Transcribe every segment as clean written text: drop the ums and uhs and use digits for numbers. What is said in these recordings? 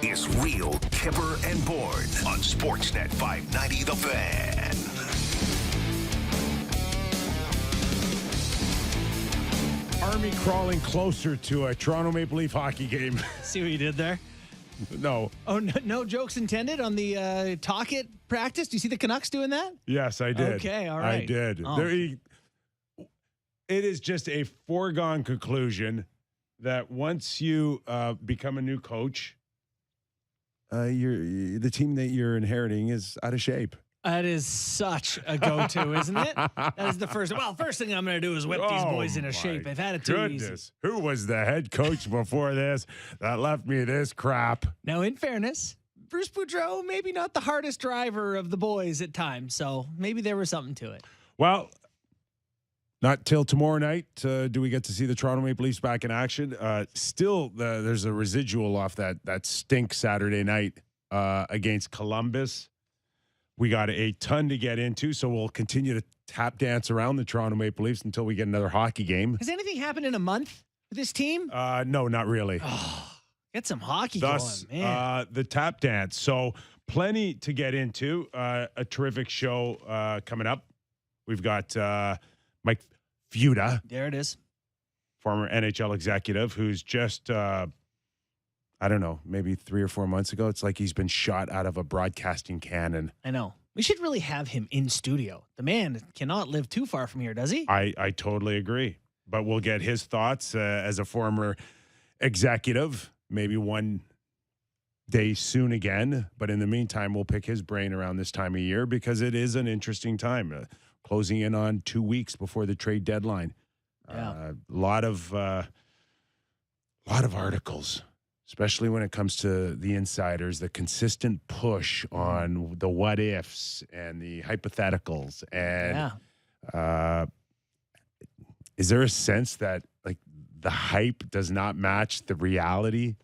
It's Real Kyper and Bourne on Sportsnet 590 The Fan. Army crawling closer to a Toronto Maple Leaf hockey game. See what you did there? No. Oh, no jokes intended on the talk it practice? Do you see the Canucks doing that? Yes, I did. Okay, all right. I did. Oh. It is just a foregone conclusion that once you become a new coach, the team that you're inheriting is out of shape. That is such a go-to, isn't it? That is the first thing I'm going to do is whip these boys into shape. They've had it too easy. Who was the head coach before this that left me this crap? Now, in fairness, Bruce Boudreau, maybe not the hardest driver of the boys at times, so maybe there was something to it. Well, not till tomorrow night do we get to see the Toronto Maple Leafs back in action. Still, there's a residual off that stink Saturday night against Columbus. We got a ton to get into, so we'll continue to tap dance around the Toronto Maple Leafs until we get another hockey game. Has anything happened in a month with this team? No, not really. Oh, get some hockey Thus, going, man. The tap dance. So plenty to get into. A terrific show coming up. We've got Mike Fuda. There it is. Former NHL executive who's just, I don't know, maybe 3 or 4 months ago, it's like he's been shot out of a broadcasting cannon. I know. We should really have him in studio. The man cannot live too far from here, does he? I totally agree. But we'll get his thoughts as a former executive, maybe one day soon again. But in the meantime, we'll pick his brain around this time of year because it is an interesting time. Closing in on 2 weeks before the trade deadline. Yeah. A lot of articles, especially when it comes to the insiders, the consistent push on the what ifs and the hypotheticals. And is there a sense that like the hype does not match the reality?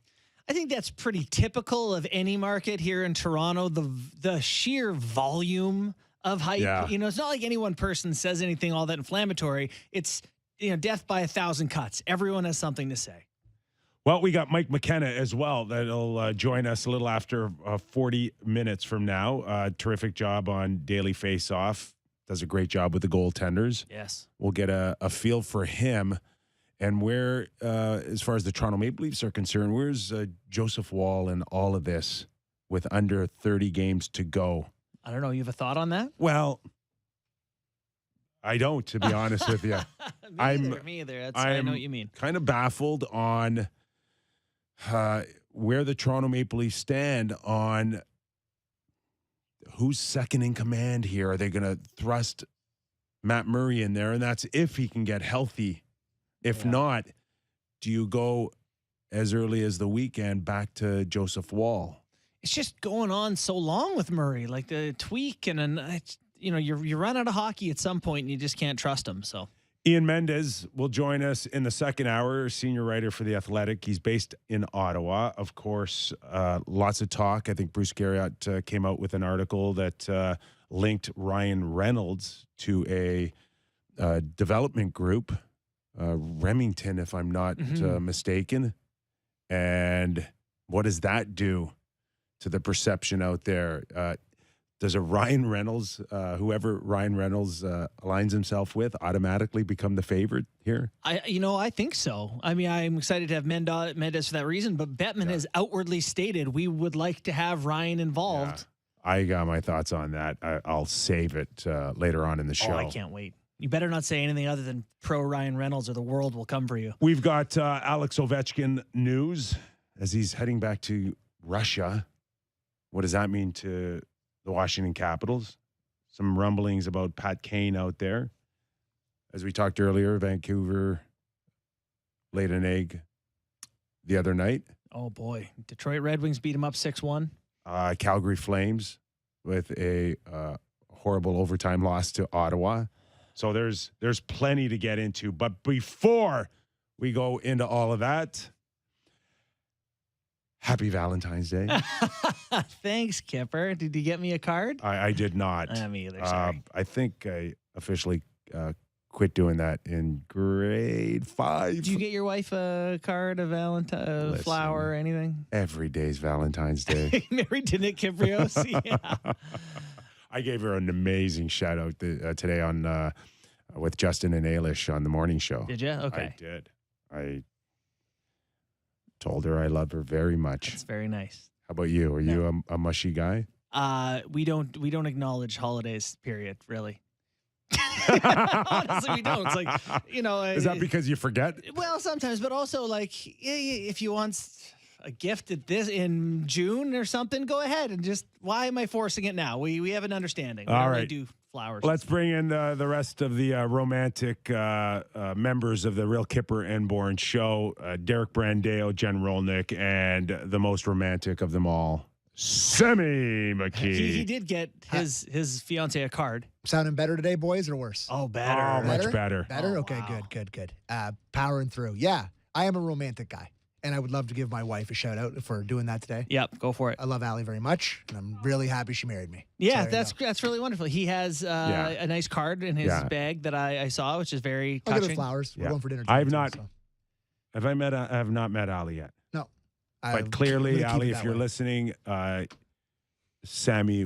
I think that's pretty typical of any market here in Toronto. The sheer volume of hype. Yeah. You know, it's not like any one person says anything all that inflammatory. It's, death by 1,000 cuts. Everyone has something to say. Well, we got Mike McKenna as well that'll join us a little after 40 minutes from now. Terrific job on Daily Face-Off. Does a great job with the goaltenders. Yes. We'll get a feel for him. And where, as far as the Toronto Maple Leafs are concerned, where's Joseph Woll in all of this with under 30 games to go? I don't know. You have a thought on that? Well, I don't, to be honest with you. Me either. I know what you mean. Kind of baffled on where the Toronto Maple Leafs stand on who's second in command here. Are they going to thrust Matt Murray in there? And that's if he can get healthy. If not, do you go as early as the weekend back to Joseph Woll? It's just going on so long with Murray, like the tweak you run out of hockey at some point and you just can't trust him. So Ian Mendez will join us in the second hour, senior writer for The Athletic. He's based in Ottawa. Of course, lots of talk. I think Bruce Garriott came out with an article that linked Ryan Reynolds to a development group, Remington, if I'm not mistaken. And what does that do to the perception out there? Does a Ryan Reynolds, whoever Ryan Reynolds aligns himself with, automatically become the favorite here? I think so. I mean, I'm excited to have Mendez for that reason, but Bettman has outwardly stated we would like to have Ryan involved. Yeah. I got my thoughts on that. I'll save it later on in the show. Oh, I can't wait. You better not say anything other than pro Ryan Reynolds or the world will come for you. We've got Alex Ovechkin news as he's heading back to Russia. What does that mean to the Washington Capitals? Some rumblings about Pat Kane out there. As we talked earlier, Vancouver laid an egg the other night. Oh, boy. Detroit Red Wings beat him up 6-1. Calgary Flames with a horrible overtime loss to Ottawa. So there's plenty to get into. But before we go into all of that, happy Valentine's Day. Thanks, Kyper. Did you get me a card? I did not. Me either, sorry. I think I officially quit doing that in grade 5. Did you get your wife a card, a Valentine, a flower, or anything? Every day's Valentine's Day. Married to Nick Kypreos? Yeah. I gave her an amazing shout out today on with Justin and Ailish on the morning show. Did you? Okay. I did. I told her I loved her very much. That's very nice. How about you? Are you a mushy guy? We don't acknowledge holidays, period, really. Honestly, we don't. It's like, Is that because you forget? Well, sometimes, but also like if you want a gift at this in June or something, go ahead and just, why am I forcing it now? We have an understanding. We All don't right. really do flowers. Let's bring in the rest of the romantic members of the Real Kyper and Bourne show. Derek Brandeo, Jen Rolnick, and the most romantic of them all, Sammy McKee. He did get his fiance a card. Sounding better today, boys, or worse? Oh, better. Oh, much better. Better? Oh, Okay, wow. good. Powering through. Yeah, I am a romantic guy, and I would love to give my wife a shout out for doing that today. Yep, go for it. I love Allie very much, and I'm really happy she married me. Yeah, So there you that's really wonderful. He has a nice card in his bag that I saw, which is very go. I'll give her touching. flowers. We're Yeah. going for dinner. I have tonight, not- so. I have not met Ali yet. No. But clearly, I'm gonna keep Ali, it if that you're way. listening, Sammy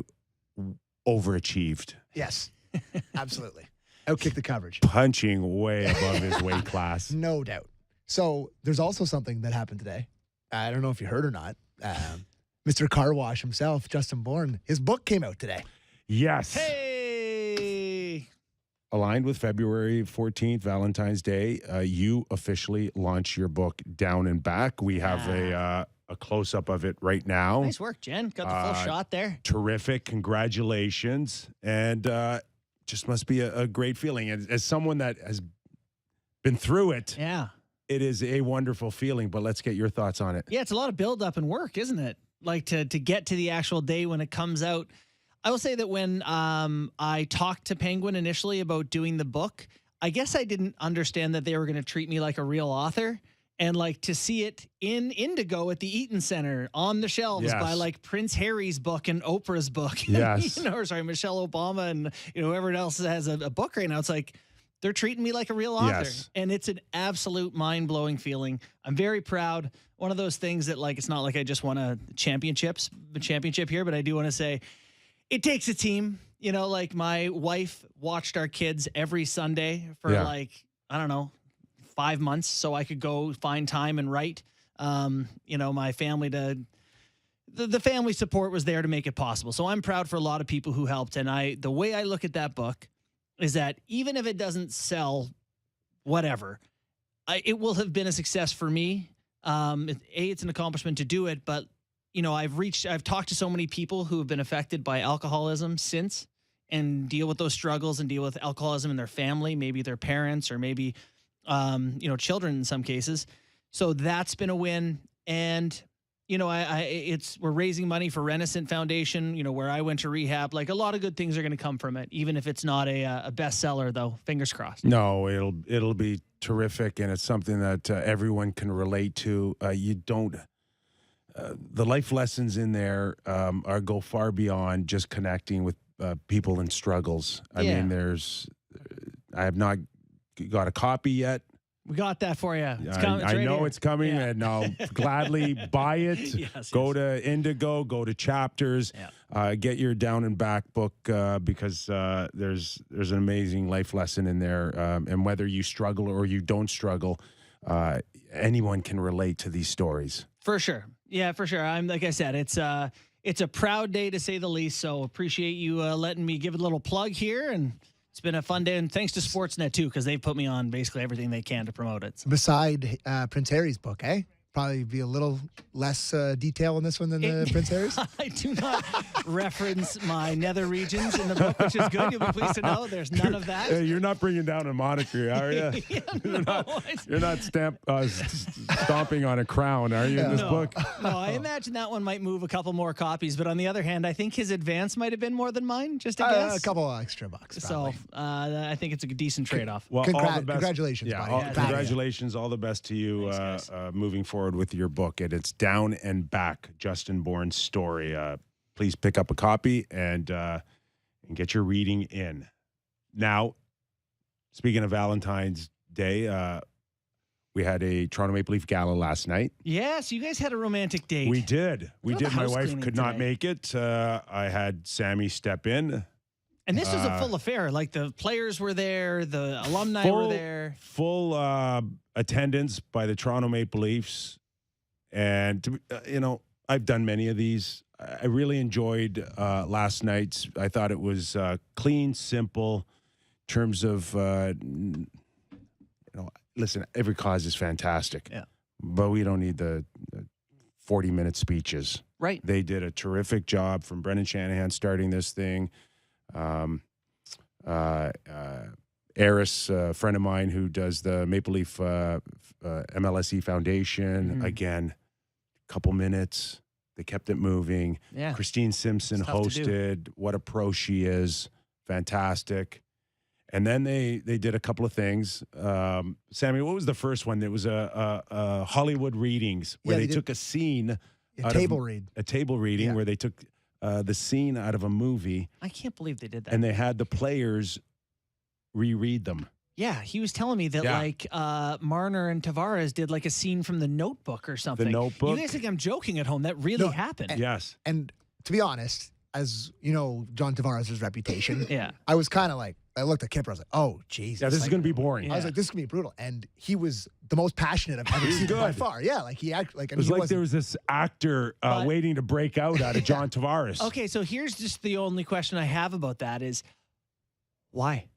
overachieved, Yes, absolutely. Outkick the coverage. punching way above his weight class. No doubt. So there's also something that happened today. I don't know if you heard or not. Mr. Car Wash himself, Justin Bourne, his book came out today. Yes. Hey! Aligned with February 14th, Valentine's Day, you officially launch your book, Down and Back. We have a close-up of it right now. Nice work, Jen. Got the full shot there. Terrific. Congratulations. And just must be a great feeling. As someone that has been through it, Yeah. it is a wonderful feeling. But let's get your thoughts on it. Yeah, it's a lot of build-up and work, isn't it? Like to get to the actual day when it comes out. I will say that when I talked to Penguin initially about doing the book, I guess I didn't understand that they were going to treat me like a real author. And like to see it in Indigo at the Eaton Center on the shelves Yes. by like Prince Harry's book and Oprah's book. Yes. Or sorry, Michelle Obama and whoever else has a book right now. It's like they're treating me like a real author. Yes. And it's an absolute mind-blowing feeling. I'm very proud. One of those things that like it's not like I just won a championship here, but I do want to say it takes a team. Like my wife watched our kids every Sunday for like, I don't know, 5 months so I could go find time and write. My family the family support was there to make it possible. So I'm proud for a lot of people who helped. And the way I look at that book is that even if it doesn't sell whatever, it will have been a success for me. It's an accomplishment to do it, but I've talked to so many people who have been affected by alcoholism since and deal with those struggles and deal with alcoholism in their family, maybe their parents or maybe children in some cases. So that's been a win. And, we're raising money for Renaissance Foundation, where I went to rehab. Like a lot of good things are going to come from it, even if it's not a bestseller, though. Fingers crossed. No, it'll be terrific, and it's something that everyone can relate to. The life lessons in there go far beyond just connecting with people in struggles. I mean, I have not got a copy yet. We got that for you. It's I know it's coming, Yeah. and I'll gladly buy it. Yes, Go to Indigo, go to Chapters, get your Down and Back book because there's an amazing life lesson in there. And whether you struggle or you don't struggle, anyone can relate to these stories. For sure. Yeah, for sure. Like I said, it's a proud day to say the least. So appreciate you letting me give a little plug here, and it's been a fun day. And thanks to Sportsnet too, because they've put me on basically everything they can to promote it. So. Beside Prince Harry's book, probably be a little less detail in this one than the Prince Harry's. I do not reference my nether regions in the book, which is good. You'll be pleased to know there's none of that. Hey, you're not bringing down a moniker, are you? You're not stomping on a crown, are you, in this book? No, I imagine that one might move a couple more copies. But on the other hand, I think his advance might have been more than mine, just a guess. A couple extra bucks, probably. So I think it's a decent trade-off. Well, all the best. Congratulations, Yeah, buddy. congratulations. All the best to you Thanks, moving forward with your book. And it's Down and Back, Justin Bourne's story. Please pick up a copy and get your reading in. Now, speaking of Valentine's Day, we had a Toronto Maple Leaf gala last night. Yeah, so you guys had a romantic date. We did. We What about did. My house wife cleaning could not today? make it. I had Sammy step in. And this was a full affair. Like the players were there, the alumni were there. Full attendance by the Toronto Maple Leafs. And, I've done many of these. I really enjoyed last night's. I thought it was clean, simple in terms of, listen, every cause is fantastic. Yeah. But we don't need the 40-minute speeches. Right. They did a terrific job from Brendan Shanahan starting this thing. Eris, a friend of mine who does the Maple Leaf MLSE Foundation, again, couple minutes. They kept it moving. Yeah. Christine Simpson It's tough to do. hosted. What a pro she is. Fantastic. And then they did a couple of things. Sammy, what was the first one? There was a Hollywood readings where Yeah, they they took a scene. A table read. A table reading Yeah. where they took the scene out of a movie I can't believe they did that. and they had the players reread them. Yeah, he was telling me that Yeah. Marner and Tavares did like a scene from The Notebook or something. Notebook? You guys think I'm joking at home? That really No, happened. Yes. And to be honest, as you know, John Tavares' reputation, Yeah. I was kind of like, I looked at Kyper, I was like, oh, Jesus. Yeah, this is Like, going to be boring. I was like, this is going to be brutal. And he was the most passionate I've ever seen him by good. far. Yeah, like he acted like, I It mean, was he like wasn't- there was this actor But- waiting to break out of John Tavares. Okay, so here's just the only question I have about that is why?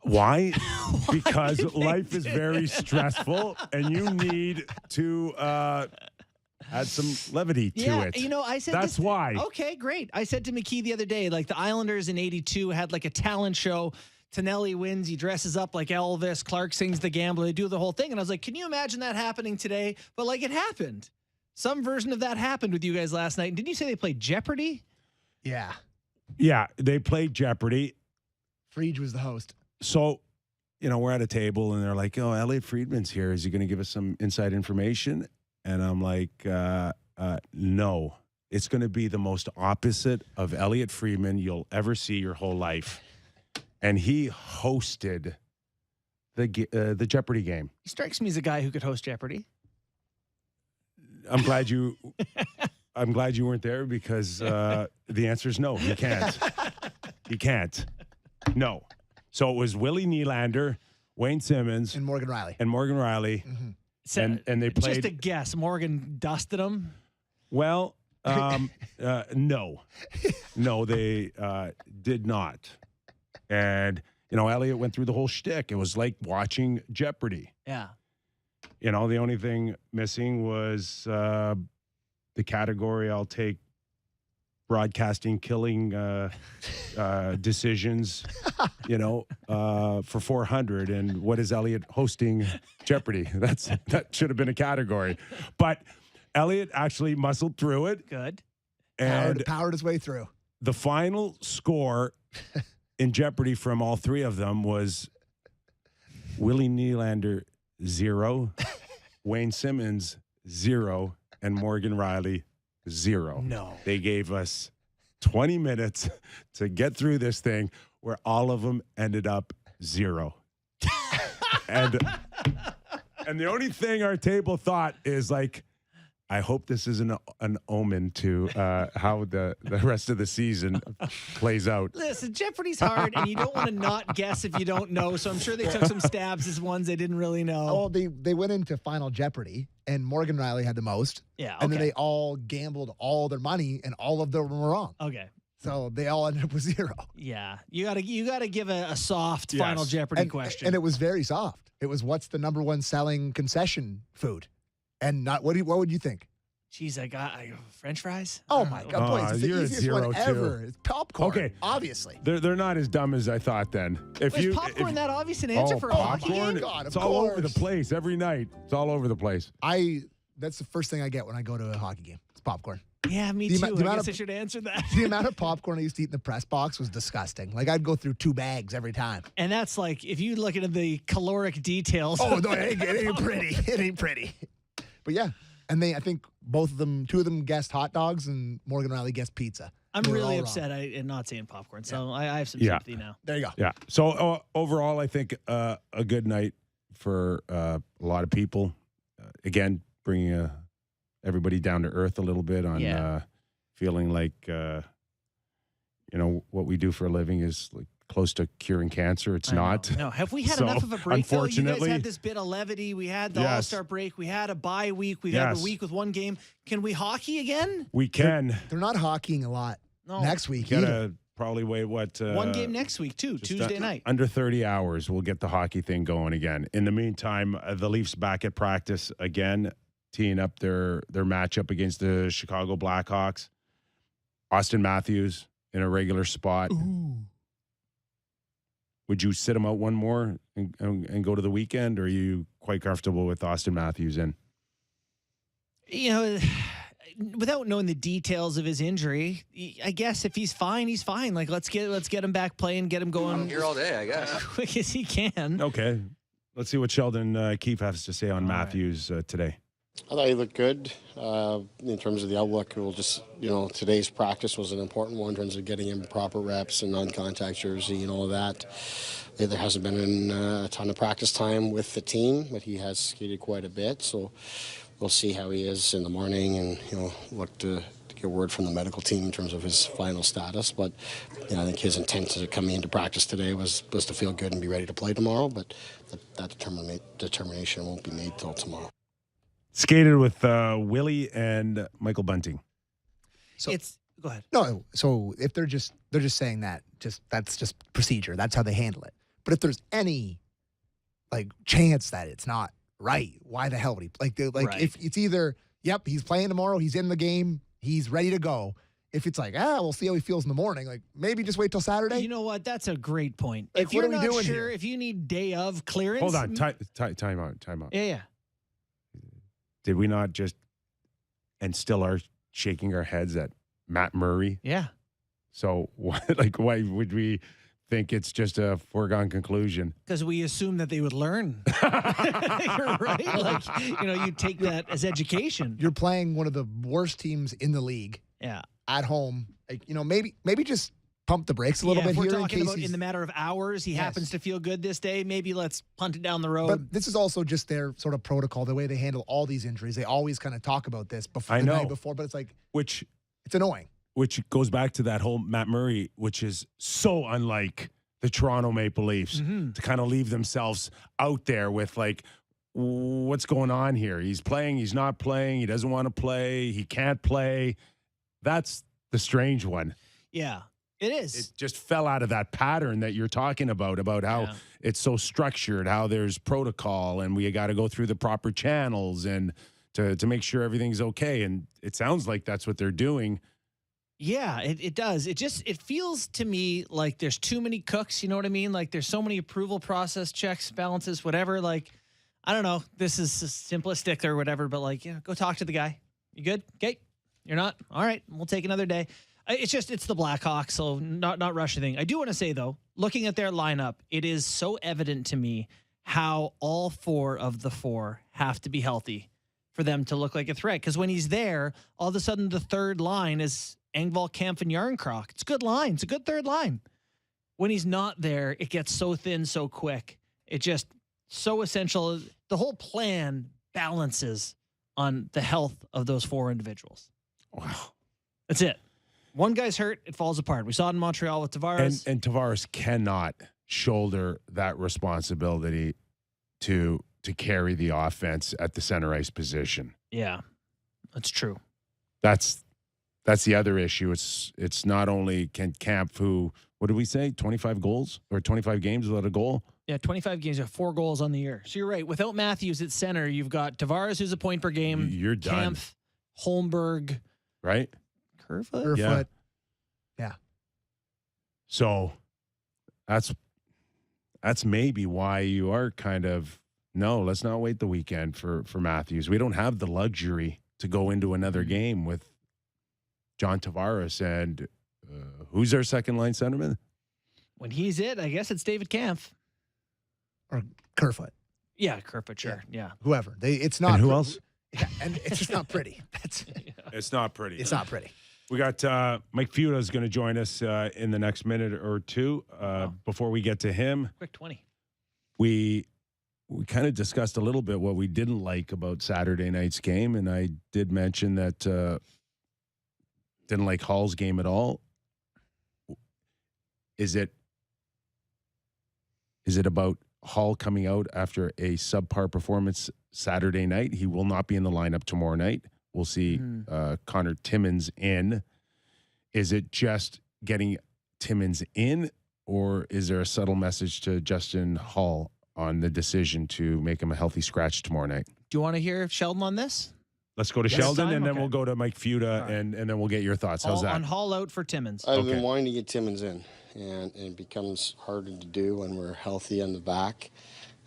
Why? Because do you think life is very stressful and you need to add some levity to Yeah, it. I said That's this- why. Okay, great. I said to McKee the other day, like the Islanders in '82 had like a talent show. Tonelli wins. He dresses up like Elvis. Clark sings The Gambler. They do the whole thing. And I was like, can you imagine that happening today? But like it happened. Some version of that happened with you guys last night. And didn't you say they played Jeopardy? Yeah. Yeah, they played Jeopardy. Frege was the host. So, we're at a table and they're like, oh, Elliot Friedman's here. Is he going to give us some inside information? And I'm like, no. It's going to be the most opposite of Elliot Friedman you'll ever see your whole life. And he hosted the Jeopardy game. He strikes me as a guy who could host Jeopardy. I'm glad you weren't there because the answer is no. He can't. He can't. No. So it was Willie Nylander, Wayne Simmons, And Morgan Riley. and So, and they played. Just a guess. Morgan dusted him. Well, no, they did not. And Elliot went through the whole shtick. It was like watching Jeopardy. Yeah. The only thing missing was the category I'll take broadcasting killing decisions, for 400. And what is Elliot hosting Jeopardy? That should have been a category. But Elliot actually muscled through it. Good. And Powered his way through. the final score in Jeopardy from all three of them was Willie Nylander 0, Wayne Simmons 0, and Morgan Riley 0. No. They gave us 20 minutes to get through this thing where all of them ended up 0. and the only thing our table thought is like, I hope this isn't an omen to how the rest of the season plays out. Listen, Jeopardy's hard, and you don't want to not guess if you don't know. So I'm sure they took some stabs as ones they didn't really know. Oh, they went into Final Jeopardy, and Morgan Riley had the most. Yeah, And then okay. they all gambled all their money, and all of them were wrong. Okay. So they all ended up with 0. Yeah. You gotta give a soft Final Yes. Jeopardy And, question. and it was very soft. It was, what's the number one selling concession food? And not what would you think? Jeez, I got French fries. Oh my God, boys! It's the you're at easiest 0 one too. ever. It's popcorn. Okay. Obviously. They're not as dumb as I thought then. Is popcorn that obvious an answer for a hockey popcorn, game? God, it's of all over the course. place every night. It's all over the place. That's the first thing I get when I go to a hockey game. It's popcorn. Yeah, me The too. amou- the I amount guess of- I should answer that. The amount of popcorn I used to eat in the press box was disgusting. Like I'd go through 2 bags every time. And that's like, if you look into the caloric details. Oh no, it ain't pretty. It ain't pretty. But yeah, and I think 2 of them guessed hot dogs, and Morgan Riley guessed pizza. I'm We're really all upset and not saying popcorn. So I have some Yeah. sympathy now. There you go. Yeah. So overall, I think a good night for a lot of people. Again, bringing everybody down to earth a little bit on feeling like what we do for a living is like close to curing cancer. It's not. No, have we had So, enough of a break? Though? You guys unfortunately- had this bit of levity. We had the Yes. All-Star break. We had a bye week. We had Yes. a week with one game. Can we hockey again? We can. They're not hockeying a lot No. next week Gotta either. probably wait One game next week too, just Tuesday night. Under 30 hours, we'll get the hockey thing going again. In the meantime, the Leafs back at practice again, teeing up their matchup against the Chicago Blackhawks. Austin Matthews in a regular spot. Ooh. Would you sit him out one more and go to the weekend, or are you quite comfortable with Austin Matthews in? You know, without knowing the details of his injury, I guess if he's fine, he's fine. Like let's get him back playing, get him going. I'm here all day, I guess. as quick as he can. Okay. Let's see what Sheldon Keefe has to say on Matthews today. I thought he looked good in terms of the outlook. We'll just, today's practice was an important one in terms of getting him proper reps and non-contact jersey and all of that. There hasn't been a ton of practice time with the team, but he has skated quite a bit. So we'll see how he is in the morning and, look to get word from the medical team in terms of his final status. But I think his intent to coming into practice today was to feel good and be ready to play tomorrow. But that determination won't be made till tomorrow. Skated with Willie and Michael Bunting. So Go ahead. no, so if they're just saying that, that's just procedure. That's how they handle it. But if there's any chance that it's not right, why the hell would he Right. if it's either he's playing tomorrow, he's in the game, he's ready to go. If it's we'll see how he feels in the morning, maybe just wait till Saturday. You know what? That's a great point. Like, If what you're are we not doing sure, here? if you need day of clearance, Hold on. Time out. Yeah. Did we not just and still are shaking our heads at Matt Murray? Yeah. So why would we think it's just a foregone conclusion? Because we assume that they would learn. You're right. You take that as education. You're playing one of the worst teams in the league Yeah. at home. Maybe just pump the brakes a little bit if we're here in talking case about he's. in the matter of hours, he Yes. happens to feel good this day. Maybe let's punt it down the road. But this is also just their sort of protocol, the way they handle all these injuries. They always kind of talk about this before I the know. night before, but it's Which it's annoying. goes back to that whole Matt Murray, which is so unlike the Toronto Maple Leafs Mm-hmm. to kind of leave themselves out there with what's going on here? He's playing, he's not playing, he doesn't want to play, he can't play. That's the strange one. Yeah, it is. It just fell out of that pattern that you're talking about how Yeah. it's so structured, how there's protocol and we got to go through the proper channels and to make sure everything's okay. And it sounds like that's what they're doing. Yeah, it does. It feels to me like there's too many cooks. You know what I mean? Like there's so many approval process checks, balances, whatever. I don't know. This is simplistic or whatever, but go talk to the guy. You good? Okay. You're not? All right. We'll take another day. It's the Blackhawks, so not rush anything. I do want to say, though, looking at their lineup, it is so evident to me how all four of the four have to be healthy for them to look like a threat. Because when he's there, all of a sudden the third line is Engvall, Kampf, and Yarncroc. It's a good line. It's a good third line. When he's not there, it gets so thin so quick. It just so essential. The whole plan balances on the health of those four individuals. Wow. That's it. One guy's hurt, it falls apart. We saw it in Montreal with Tavares. And Tavares cannot shoulder that responsibility to carry the offense at the center ice position. Yeah, that's true. That's the other issue. It's not only can Kampf, who, what did we say, 25 goals or 25 games without a goal? Yeah, 25 games, 4 goals on the year. So you're right. Without Matthews at center, you've got Tavares, who's a point per game. You're done. Kampf, Holmberg, Right? Kerfoot. Yeah. Yeah. So that's maybe why you are kind of, no, let's not wait the weekend for Matthews. We don't have the luxury to go into another game with John Tavares and who's our second line centerman? When he's it, I guess it's David Kampf. Or Kerfoot. Yeah, Kerfoot, sure. Yeah. Whoever. It's not And who else? Yeah, and it's just not pretty. It's not pretty. It's not pretty. We got Mike Futa is going to join us in the next minute or two. Before we get to him, Quick 20. we kind of discussed a little bit what we didn't like about Saturday night's game, and I did mention that didn't like Hall's game at all. Is it about Hall coming out after a subpar performance Saturday night? He will not be in the lineup tomorrow night. We'll see Connor Timmins in. Is it just getting Timmins in, or is there a subtle message to Justin Hall on the decision to make him a healthy scratch tomorrow night? Do you want to hear Sheldon on this? Let's go to Yes. Sheldon, Time? and then Okay. we'll go to Mike Futa, Right. and then we'll get your thoughts. How's that? On Hall out for Timmins. I've Okay. been wanting to get Timmins in, and it becomes harder to do when we're healthy on the back.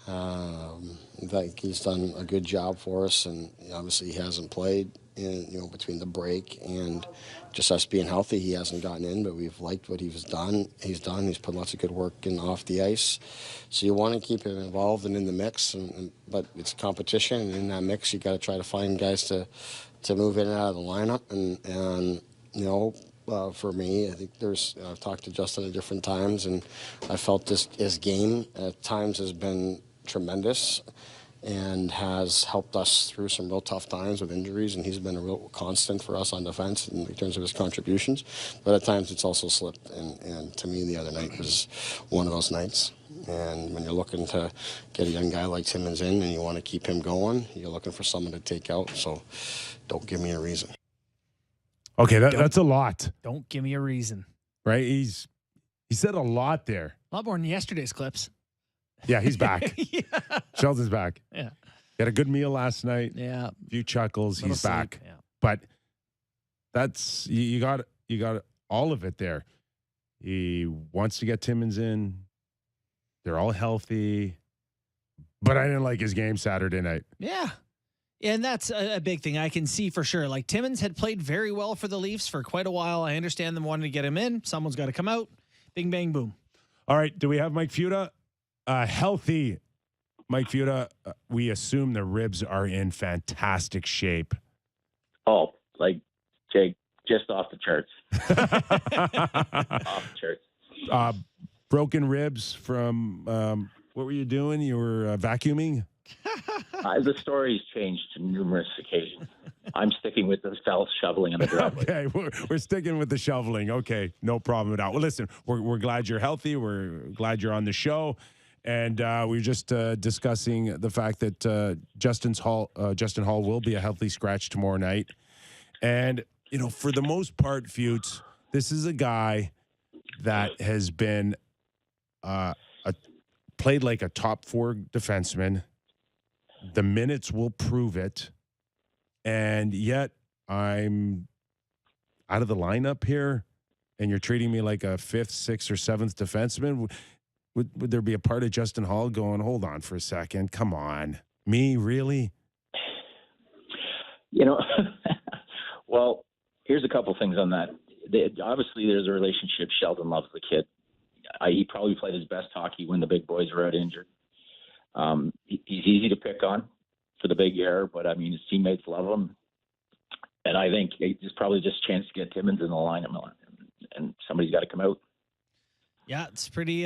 I think he's done a good job for us, and obviously he hasn't played in between the break and just us being healthy. He hasn't gotten in, but we've liked what he's done. He's put lots of good work in off the ice. So you want to keep him involved and in the mix, but it's competition, and in that mix you got to try to find guys to move in and out of the lineup, and for me, I think I've talked to Justin at different times, and I felt his game at times has been tremendous and has helped us through some real tough times with injuries, and he's been a real constant for us on defense in terms of his contributions. But at times it's also slipped, and to me the other night was one of those nights. And when you're looking to get a young guy like Timmins in and you want to keep him going, you're looking for someone to take out, so don't give me a reason. Okay, that's a lot, Don't give me a reason. right? He said a lot there. A lot more than yesterday's clips. Yeah, he's back. Yeah. Sheldon's back. Yeah. Had a good meal last night. Yeah. A few chuckles. Little He's sleep. back. Yeah. But that's you got all of it there. He wants to get Timmins in. They're all healthy. But I didn't like his game Saturday night. Yeah. And that's a big thing I can see for sure. Like Timmins had played very well for the Leafs for quite a while. I understand them wanting to get him in. Someone's got to come out. Bing, bang, boom. All right. Do we have Mike Futa? Healthy Mike Futa. We assume the ribs are in fantastic shape. Oh, like Jake, just off the charts. Off the charts. Broken ribs from what were you doing? You were vacuuming? The story's changed to numerous occasions. I'm sticking with the self-shoveling in the driveway. Okay, we're sticking with the shoveling. Okay, no problem at all. Well, listen, we're glad you're healthy. We're glad you're on the show. And we were just discussing the fact that Justin Hall will be a healthy scratch tomorrow night. And, for the most part, Feuds, this is a guy that has been played like a top four defenseman. The minutes will prove it. And yet I'm out of the lineup here, and you're treating me like a fifth, sixth, or seventh defenseman. Would there be a part of Justin Hall going, hold on for a second? Come on. Me, really? Well, here's a couple things on that. Obviously, there's a relationship. Sheldon loves the kid. He probably played his best hockey when the big boys were out injured. He's easy to pick on for the big error, but, his teammates love him. And I think it's probably just a chance to get Timmins in the lineup, and somebody's got to come out. Yeah, it's pretty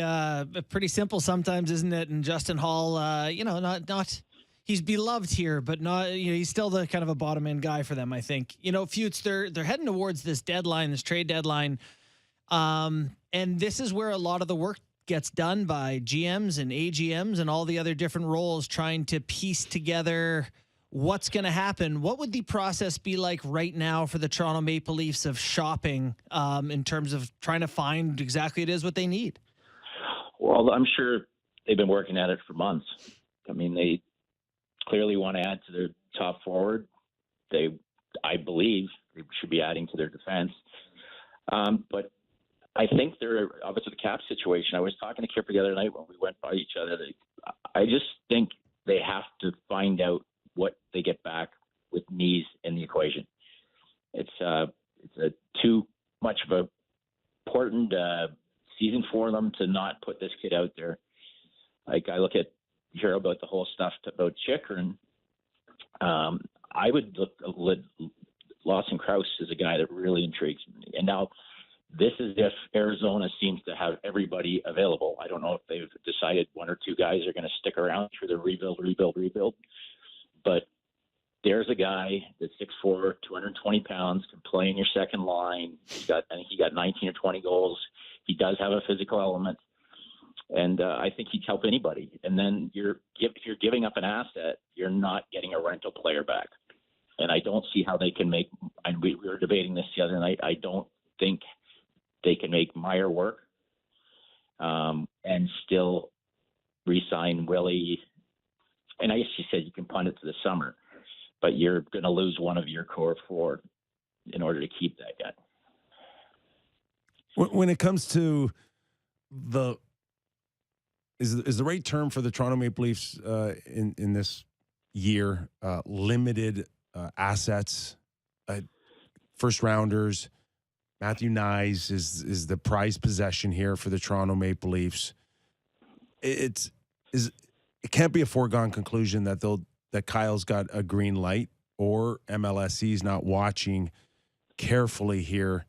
simple sometimes, isn't it? And Justin Hall, not he's beloved here, but not he's still the kind of a bottom end guy for them. I think Feuds, they're heading towards this deadline, this trade deadline, and this is where a lot of the work gets done by GMs and AGMs and all the other different roles, trying to piece together what's going to happen. What would the process be like right now for the Toronto Maple Leafs of shopping in terms of trying to find exactly what they need? Well, I'm sure they've been working at it for months. They clearly want to add to their top forward. I believe they should be adding to their defense. But I think they're obviously the cap situation. I was talking to Kyper the other night when we went by each other. I just think they have to find out what they get back with knees in the equation. It's too much of a important season for them to not put this kid out there. Like I hear about the whole stuff about Chikrin. I would Lawson Krause is a guy that really intrigues me. And now this is if Arizona seems to have everybody available. I don't know if they've decided one or two guys are going to stick around through the rebuild. But there's a guy that's 6'4", 220 pounds, can play in your second line. I think he got 19 or 20 goals. He does have a physical element. And I think he'd help anybody. And then if you're giving up an asset, you're not getting a rental player back. And I don't see how they can make – and we were debating this the other night. I don't think they can make Meyer work and still re-sign Willie. And I guess you said you can punt it to the summer, but you're going to lose one of your core four in order to keep that guy. When it comes to the – is the right term for the Toronto Maple Leafs in this year limited assets, first rounders? Matthew Nyes is the prized possession here for the Toronto Maple Leafs. It can't be a foregone conclusion that Kyle's got a green light or MLSE's not watching carefully here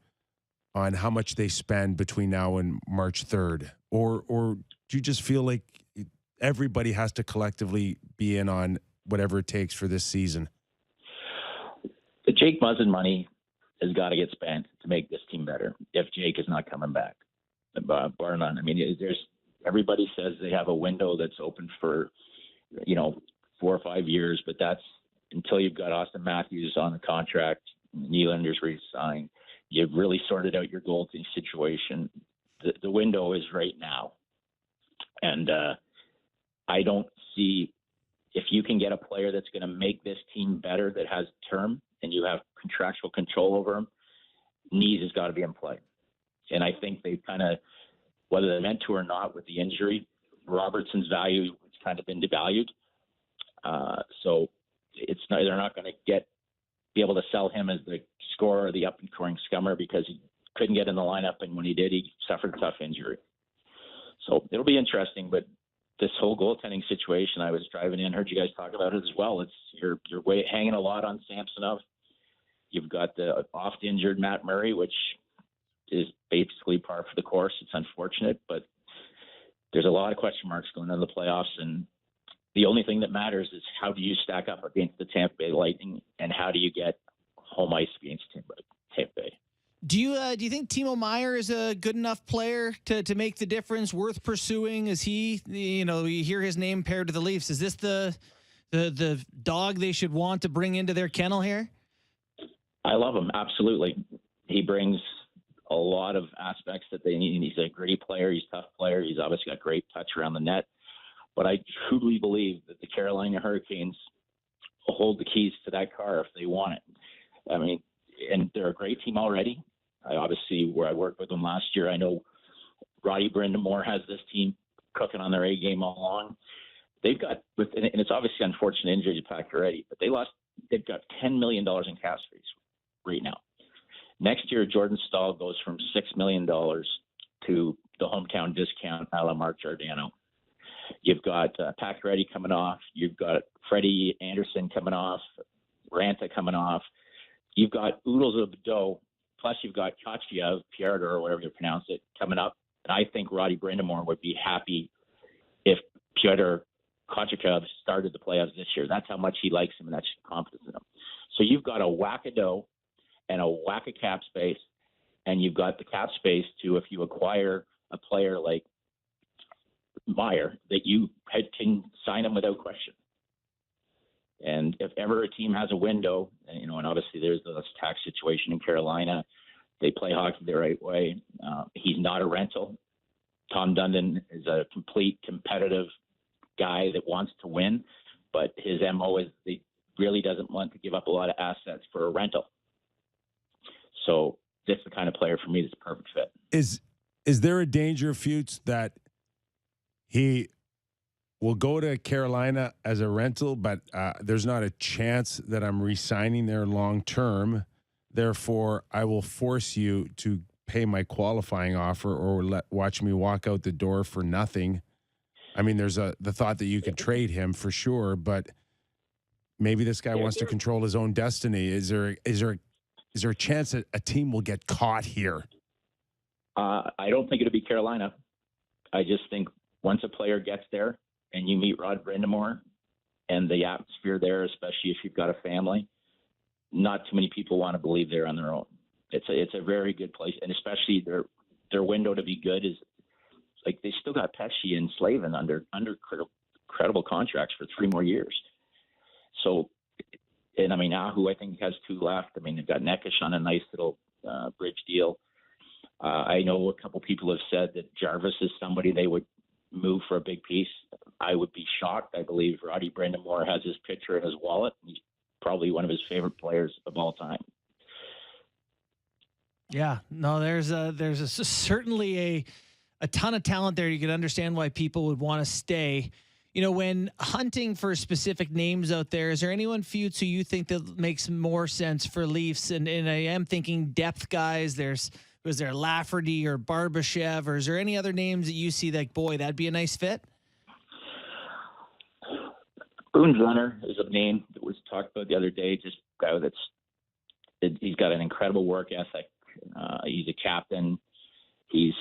on how much they spend between now and March 3rd, or do you just feel like everybody has to collectively be in on whatever it takes for this season? The Jake Muzzin money has got to get spent to make this team better if Jake is not coming back. Bar none. I mean, everybody says they have a window that's open for, 4 or 5 years, but that's until you've got Austin Matthews on the contract, Nylander's re-signed, you've really sorted out your goaltending situation. The window is right now. And I don't see if you can get a player that's going to make this team better that has term and you have contractual control over him, Nyes has got to be in play. And I think they've kind of, whether they're meant to or not with the injury, Robertson's value has kind of been devalued. So they're not going to be able to sell him as the scorer or the up-and-scoring scummer because he couldn't get in the lineup, and when he did, he suffered a tough injury. So it'll be interesting, but this whole goaltending situation, I was driving in, heard you guys talk about it as well. It's you're hanging a lot on Samsonov. You've got the oft-injured Matt Murray, which is basically par for the course. It's unfortunate, but there's a lot of question marks going into the playoffs, and the only thing that matters is how do you stack up against the Tampa Bay Lightning, and how do you get home ice against Tampa Bay? Do you think Timo Meier is a good enough player to make the difference, worth pursuing? Is he, you hear his name paired to the Leafs. Is this the dog they should want to bring into their kennel here? I love him. Absolutely. He brings a lot of aspects that they need. He's a gritty player. He's a tough player. He's obviously got great touch around the net. But I truly believe that the Carolina Hurricanes will hold the keys to that car if they want it. I mean, and they're a great team already. Obviously, where I worked with them last year, I know Roddy Brindamore has this team cooking on their A game all along. They've got, and it's obviously unfortunate injury to Pacioretty, but they've got $10 million in cap space right now. Next year, Jordan Staal goes from $6 million to the hometown discount a la Mark Giordano. You've got Pacioretty coming off. You've got Freddie Anderson coming off, Ranta coming off. You've got oodles of dough. Plus, you've got Kachiev, Piotr, or whatever you pronounce it, coming up. And I think Roddy Brindamore would be happy if Piotr Kachiev started the playoffs this year. That's how much he likes him and that's confidence in him. So you've got a whack of dough and a whack of cap space, and you've got the cap space to, if you acquire a player like Meier, that you can sign him without question. And if ever a team has a window, and obviously there's this tax situation in Carolina, they play hockey the right way. He's not a rental. Tom Dundon is a complete competitive guy that wants to win, but his MO is he really doesn't want to give up a lot of assets for a rental. So this is the kind of player for me that's a perfect fit. Is there a danger, Fuchs, that he will go to Carolina as a rental, but there's not a chance that I'm re-signing there long term? Therefore, I will force you to pay my qualifying offer or watch me walk out the door for nothing. I mean, there's the thought that you could trade him for sure, but maybe this guy wants to control his own destiny. Is there is there a chance that a team will get caught here? I don't think it'll be Carolina. I just think once a player gets there and you meet Rod Brindamore and the atmosphere there, especially if you've got a family, not too many people want to believe they're on their own. It's a very good place, and especially their window to be good is like they still got Pesci and Slavin under incredible contracts for 3 more years. So, and I mean, Ahu I think has 2 left. I mean, they've got Neckish on a nice little bridge deal. I know a couple people have said that Jarvis is somebody they would move for a big piece. I would be shocked. I believe Roddy Brindamore has his picture in his wallet. He's probably one of his favorite players of all time. Yeah, no, there's certainly a ton of talent there. You can understand why people would want to stay. You know, when hunting for specific names out there, is there anyone, Feuds, who you think that makes more sense for Leafs? And I am thinking depth guys. Was there Lafferty or Barbashev, or is there any other names that you see like, boy, that'd be a nice fit? Boone Gunner is a name that was talked about the other day. Just a guy he's got an incredible work ethic. He's a captain. He's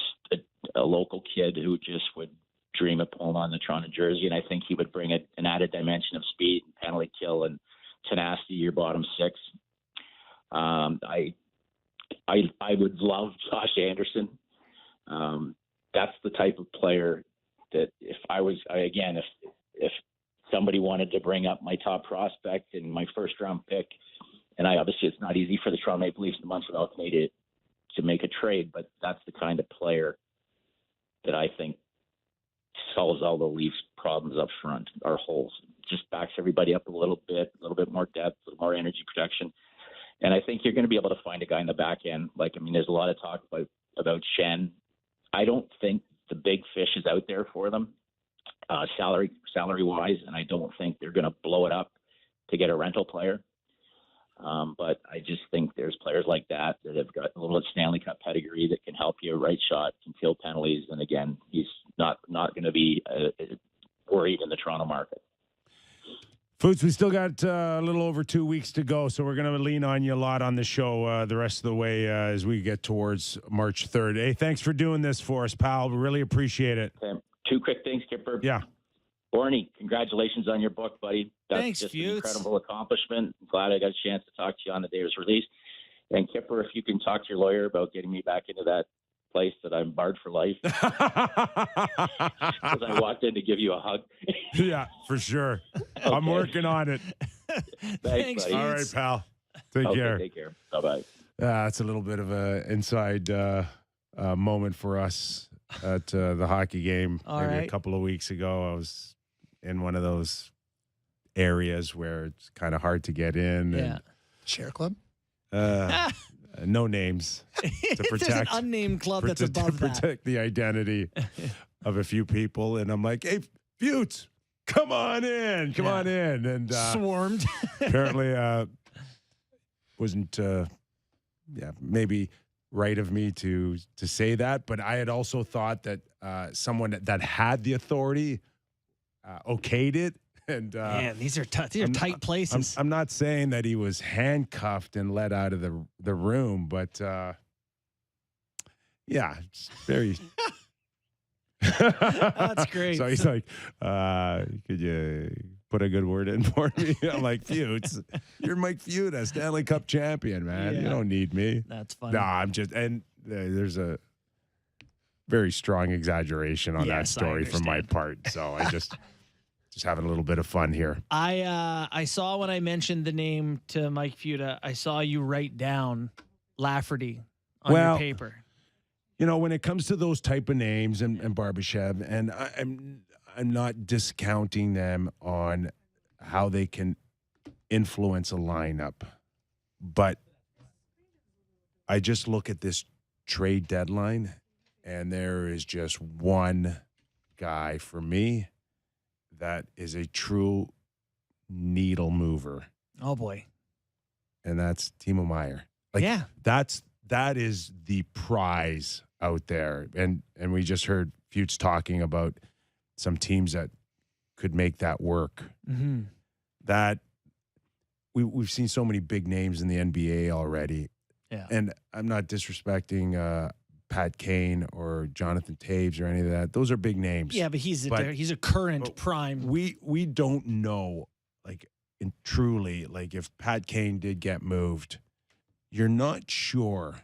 a local kid who just would dream of pulling on the Toronto jersey, and I think he would bring an added dimension of speed, penalty kill, and tenacity to your bottom 6. I would love Josh Anderson. That's the type of player that if somebody wanted to bring up my top prospect and my first round pick, and obviously it's not easy for the Toronto Maple Leafs in Montreal Canadiens to make a trade, but that's the kind of player that I think solves all the Leafs problems up front, our holes. Just backs everybody up a little bit more depth, a little more energy protection. And I think you're going to be able to find a guy in the back end. There's a lot of talk about Shen. I don't think the big fish is out there for them, salary-wise, and I don't think they're going to blow it up to get a rental player. But I just think there's players like that have got a little Stanley Cup pedigree that can help you right shot, can kill penalties, and again, he's not going to be worried in the Toronto market. Foots, we still got a little over 2 weeks to go, so we're going to lean on you a lot on the show the rest of the way as we get towards March 3rd. Hey, thanks for doing this for us, pal. We really appreciate it. Okay. 2 quick things, Kyper. Yeah. Bourne, congratulations on your book, buddy. That's Thanks, just Feuds. an incredible accomplishment. I'm glad I got a chance to talk to you on the day it was released. And Kyper, if you can talk to your lawyer about getting me back into that place that I'm barred for life. Because I walked in to give you a hug. Yeah, for sure. Okay. I'm working on it. Thanks, All right, pal. Take care. Take care. Bye-bye. That's a little bit of an inside moment for us at the hockey game. A couple of weeks ago. I was in one of those areas where it's kind of hard to get in. Yeah. And, Share club? no names to protect. There's an unnamed club that's above to protect the identity of a few people. And I'm like, hey, Feuds, come on in. Come on in. And swarmed. Apparently wasn't maybe right of me to say that, but I had also thought that someone that had the authority okayed it. And man, these are tough. These are tight places. I'm not saying that he was handcuffed and let out of the room, but it's very. That's great. So he's like, "Could you put a good word in for me?" I'm like, "Feuds, you're Mike Feud, a Stanley Cup champion, man. You don't need me." That's funny. No, I'm just, and there's a very strong exaggeration on that story from my part. So I just having a little bit of fun here. I saw when I mentioned the name to Mike Fuda, I saw you write down Lafferty on your paper. You know, when it comes to those type of names and Barbashev, and I'm not discounting them on how they can influence a lineup, but I just look at this trade deadline, and there is just one guy for me that is a true needle mover. Oh boy. And that's Timo Meier. That is the prize out there. And we just heard Feuds talking about some teams that could make that work. Mm-hmm. That we've seen so many big names in the NBA already. Yeah. And I'm not disrespecting Pat Kane or Jonathan Taves or any of that. Those are big names. Yeah, but he's a current prime. We don't know, like, truly, like, if Pat Kane did get moved, you're not sure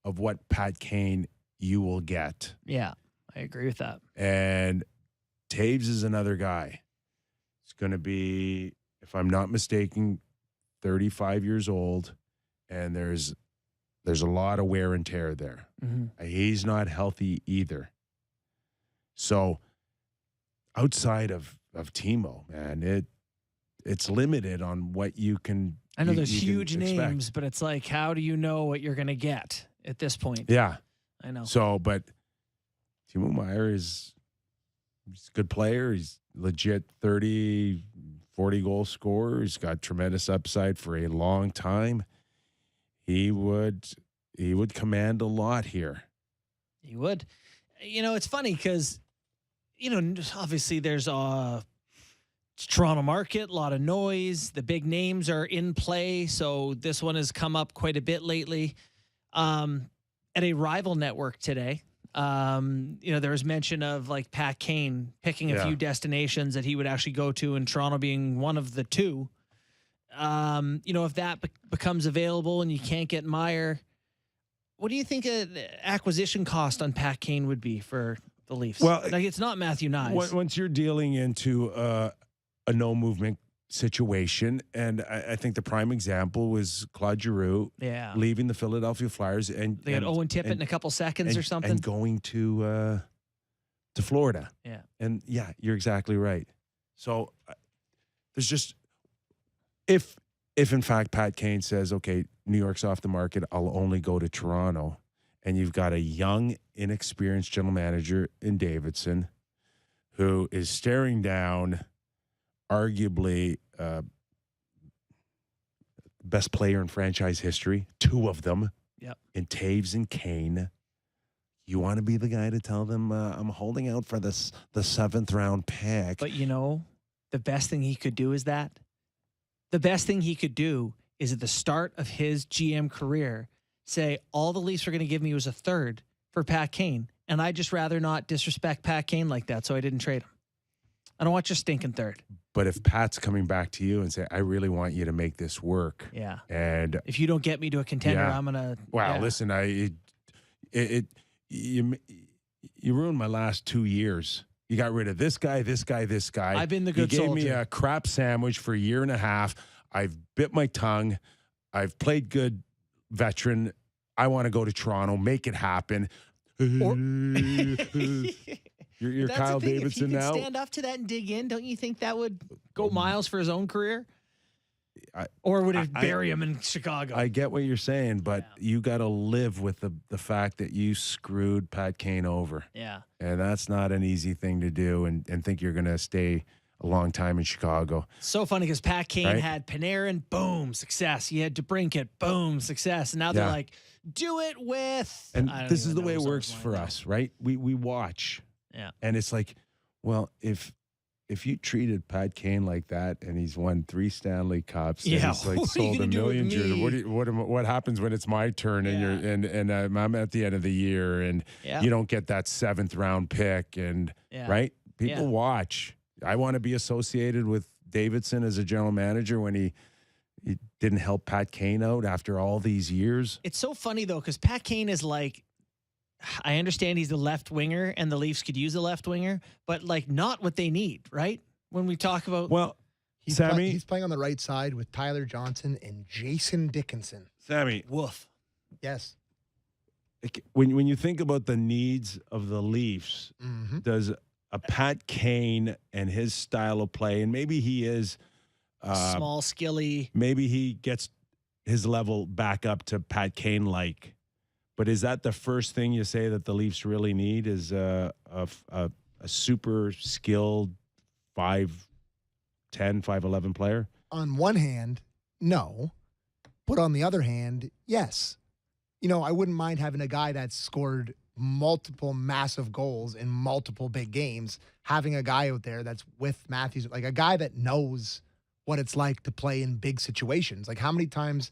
of what Pat Kane you will get. Yeah, I agree with that. And Taves is another guy. It's going to be, if I'm not mistaken, 35 years old, and there's a lot of wear and tear there. Mm-hmm. He's not healthy either. So outside of Timo, man, it's limited on what you can. I know there's you huge can expect. names, but it's like, how do you know what you're going to get at this point? Yeah. I know. So, but Timo Meier he's a good player. He's legit 30, 40 goal scorer. He's got tremendous upside for a long time. He would command a lot here. He would. You know, it's funny because, you know, obviously there's Toronto market, a lot of noise. The big names are in play. So this one has come up quite a bit lately. At a rival network today, you know, there was mention of like Pat Kane picking a few destinations that he would actually go to, and Toronto being one of the two. You know, if that becomes available and you can't get Meier, what do you think an acquisition cost on Pat Kane would be for the Leafs? Well, like, it's not Matthew Nyes. Once you're dealing into a no movement situation, and I think the prime example was Claude Giroux leaving the Philadelphia Flyers, and they had Owen Tippett in a couple seconds or something, and going to Florida. Yeah, and yeah, you're exactly right. So there's just if in fact Pat Kane says, okay, New York's off the market, I'll only go to Toronto, and you've got a young, inexperienced general manager in Davidson who is staring down arguably best player in franchise history, two of them, in Taves and Kane. You want to be the guy to tell them, I'm holding out for the 7th round pick. But you know, the best thing he could do is that. The best thing he could do is at the start of his GM career, say, all the Leafs are going to give me was a third for Pat Kane, and I'd just rather not disrespect Pat Kane like that, so I didn't trade him. I don't want your stinking third. But if Pat's coming back to you and say, I really want you to make this work. Yeah. And if you don't get me to a contender, I'm going to. Wow, listen, you ruined my last 2 years. You got rid of this guy, this guy, this guy. I've been the good soldier. You soldier. gave me a crap sandwich for a year and a half. I've bit my tongue. I've played good veteran. I want to go to Toronto, make it happen. You're Kyle Davidson if he now. Could stand up to that and dig in, don't you think that would go miles for his own career? Or would it bury him in Chicago? I get what you're saying, but you got to live with the fact that you screwed Pat Kane over. Yeah. And that's not an easy thing to do, and think you're going to stay a long time in Chicago. So funny because Pat Kane had Panarin, boom, success. He had DeBrincat, boom, success. And now they're like, do it with. And this is the way it works for us, right? We watch. Yeah. And it's like, well, if you treated Pat Kane like that and he's won 3 Stanley Cups, and he's like sold a million jerseys, what happens when it's my turn and I'm at the end of the year and you don't get that 7th round pick and right? People watch. I want to be associated with Davidson as a general manager when he didn't help Pat Kane out after all these years. It's so funny though, because Pat Kane is like, I understand he's the left winger and the Leafs could use a left winger, but like not what they need, right? When we talk about he's playing on the right side with Tyler Johnson and Jason Dickinson. Sammy, woof. Yes. When you think about the needs of the Leafs, does a Pat Kane and his style of play, and maybe he is small, skilly, maybe he gets his level back up to Pat Kane like. But is that the first thing you say that the Leafs really need is a super skilled 5'10", 5'11" player? On one hand, no. But on the other hand, yes. You know, I wouldn't mind having a guy that's scored multiple massive goals in multiple big games, having a guy out there that's with Matthews, like a guy that knows what it's like to play in big situations. Like how many times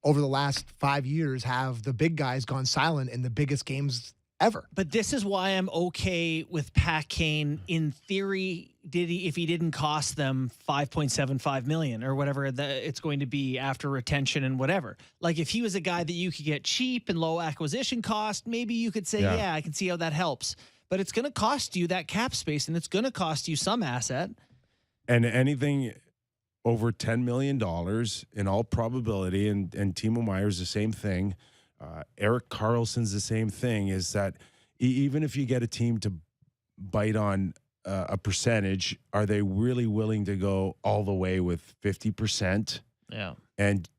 over the last 5 years have the big guys gone silent in the biggest games ever. But this is why I'm okay with Pat Kane. In theory, if he didn't cost them $5.75 million or whatever it's going to be after retention and whatever. Like if he was a guy that you could get cheap and low acquisition cost, maybe you could say, yeah, I can see how that helps. But it's going to cost you that cap space, and it's going to cost you some asset. And anything over $10 million in all probability, and Timo Meyer's the same thing. Erik Karlsson's the same thing, is that even if you get a team to bite on a percentage, are they really willing to go all the way with 50%? Yeah. And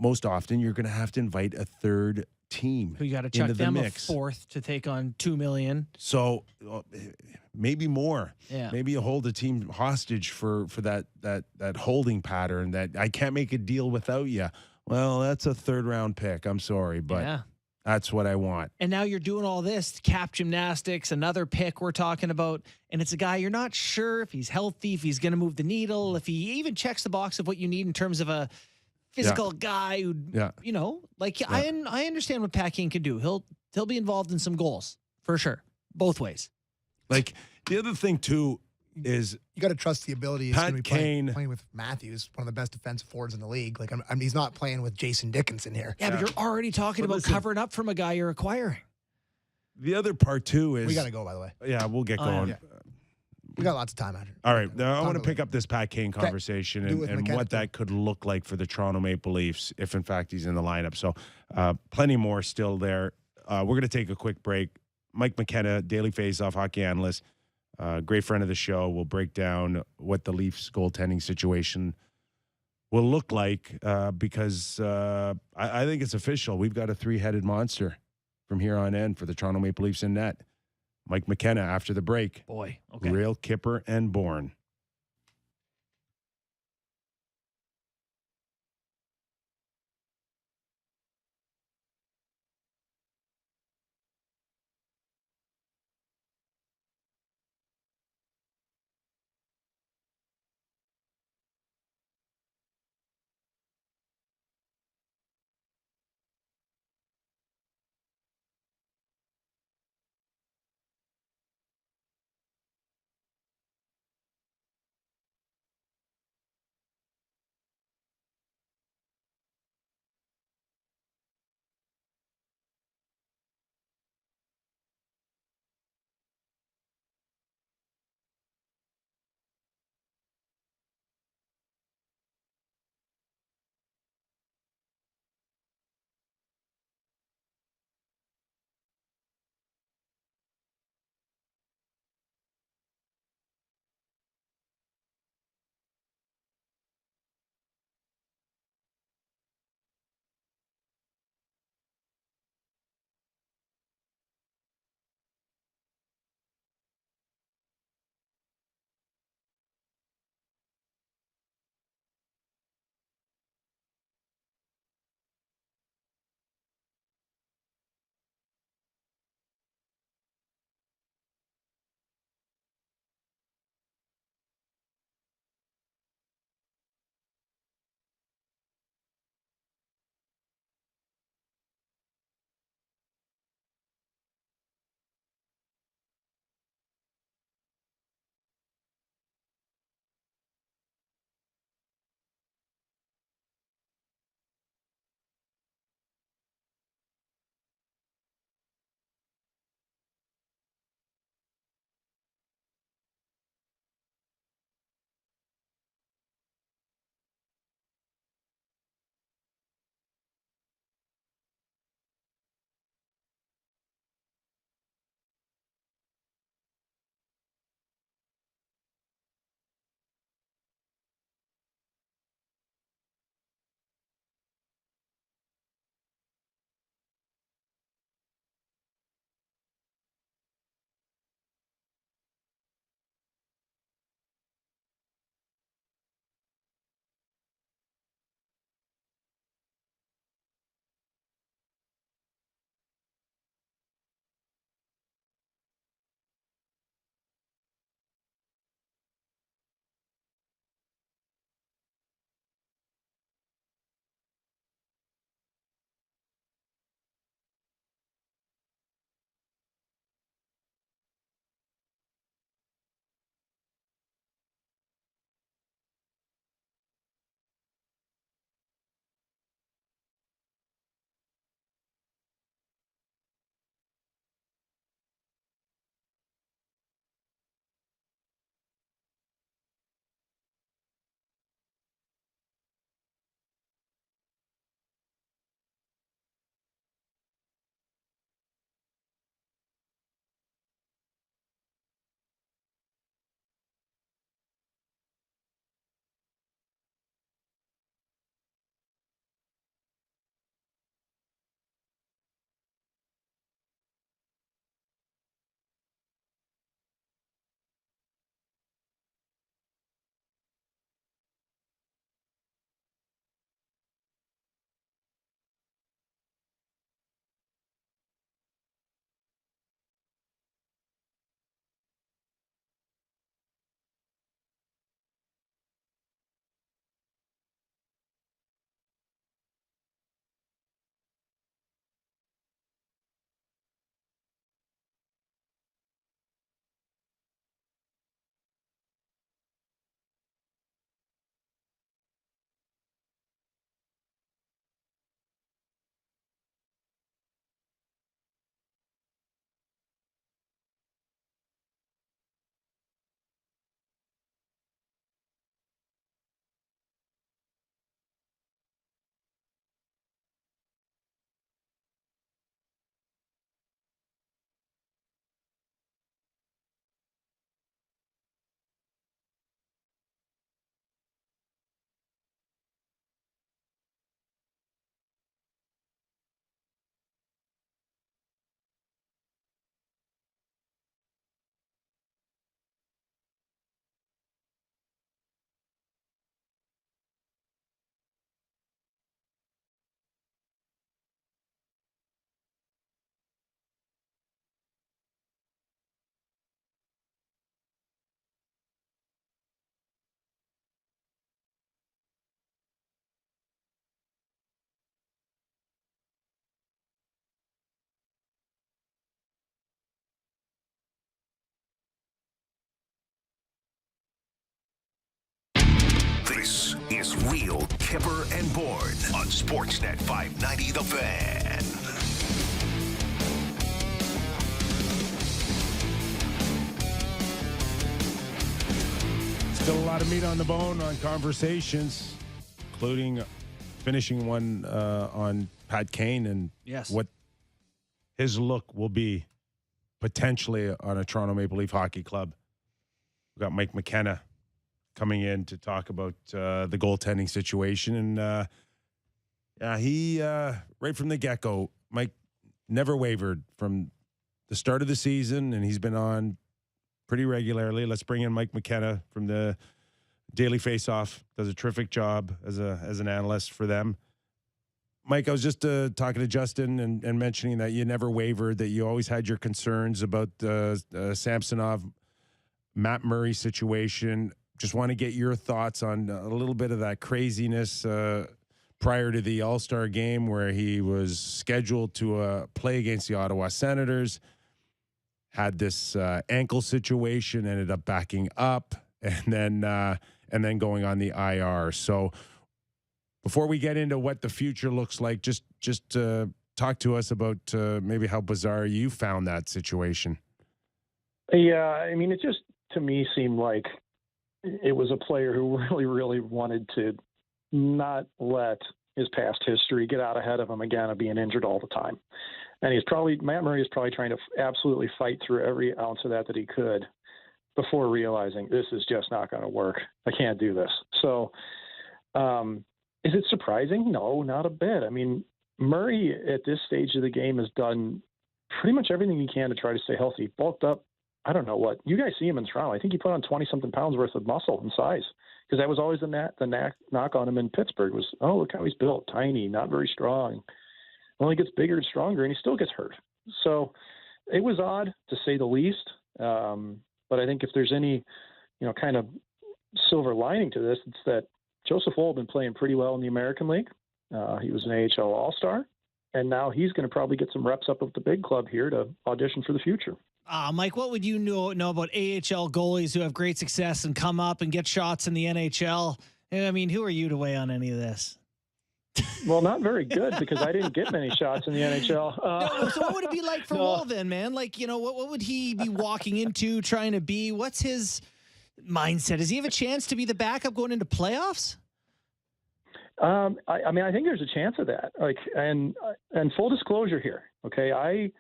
most often you're going to have to invite a third team. You got to chuck into the them mix. a fourth to take on $2 million. So maybe more. Yeah. Maybe you hold a team hostage for that holding pattern that I can't make a deal without you. Well, that's a third round pick. I'm sorry, but that's what I want. And now you're doing all this cap gymnastics, another pick we're talking about, and it's a guy you're not sure if he's healthy, if he's going to move the needle, if he even checks the box of what you need in terms of a physical guy who, you know, like I understand what Pat King can do. He'll be involved in some goals for sure, both ways. Like the other thing too is you got to trust the ability. He's Pat going to be playing with Matthews, one of the best defensive forwards in the league. Like he's not playing with Jason Dickinson here. Yeah, but you're already talking about covering up from a guy you're acquiring. The other part too is we got to go, by the way. Yeah, we'll get going. Yeah. We got lots of time, Andrew. All right, now I want to pick up this Pat Kane conversation and what that could look like for the Toronto Maple Leafs if, in fact, he's in the lineup. So plenty more still there. We're going to take a quick break. Mike McKenna, Daily Faceoff hockey analyst, great friend of the show, will break down what the Leafs goaltending situation will look like because I think it's official. We've got a three-headed monster from here on in for the Toronto Maple Leafs in net. Mike McKenna after the break. Boy, okay. Real Kyper and Bourne. is Real Kyper and Bourne on Sportsnet 590 The Fan. Still a lot of meat on the bone on conversations, including finishing one on Pat Kane and Yes. what his look will be potentially on a Toronto Maple Leaf Hockey Club. We've got Mike McKenna coming in to talk about the goaltending situation. And he, right from the get-go, Mike never wavered from the start of the season, and he's been on pretty regularly. Let's bring in Mike McKenna from the Daily Faceoff. Does a terrific job as an analyst for them. Mike, I was just talking to Justin and mentioning that you never wavered, that you always had your concerns about Samsonov, Matt Murray situation. Just want to get your thoughts on a little bit of that craziness prior to the All-Star game where he was scheduled to play against the Ottawa Senators, had this ankle situation, ended up backing up, and then going on the IR. So before we get into what the future looks like, just talk to us about maybe how bizarre you found that situation. Yeah, I mean, it just, to me, seemed like it was a player who really, really wanted to not let his past history get out ahead of him again of being injured all the time. And Matt Murray is probably trying to absolutely fight through every ounce of that he could before realizing this is just not going to work. I can't do this. So, is it surprising? No, not a bit. I mean, Murray at this stage of the game has done pretty much everything he can to try to stay healthy. Bulked up. I don't know what. You guys see him in Toronto. I think he put on 20-something pounds worth of muscle and size, because that was always the knock on him in Pittsburgh was, oh, look how he's built. Tiny, not very strong. Only gets bigger and stronger, and he still gets hurt. So it was odd, to say the least. But I think if there's any, kind of silver lining to this, it's that Joseph Woll had been playing pretty well in the American League. He was an AHL All-Star, and now he's going to probably get some reps up at the big club here to audition for the future. Mike, what would you know about AHL goalies who have great success and come up and get shots in the NHL? I mean, who are you to weigh on any of this? Well, not very good, because I didn't get many shots in the NHL. No, so what would it be like for Woll then, man? Like, what would he be walking into, trying to be? What's his mindset? Does he have a chance to be the backup going into playoffs? I mean, I think there's a chance of that. And full disclosure here, okay, I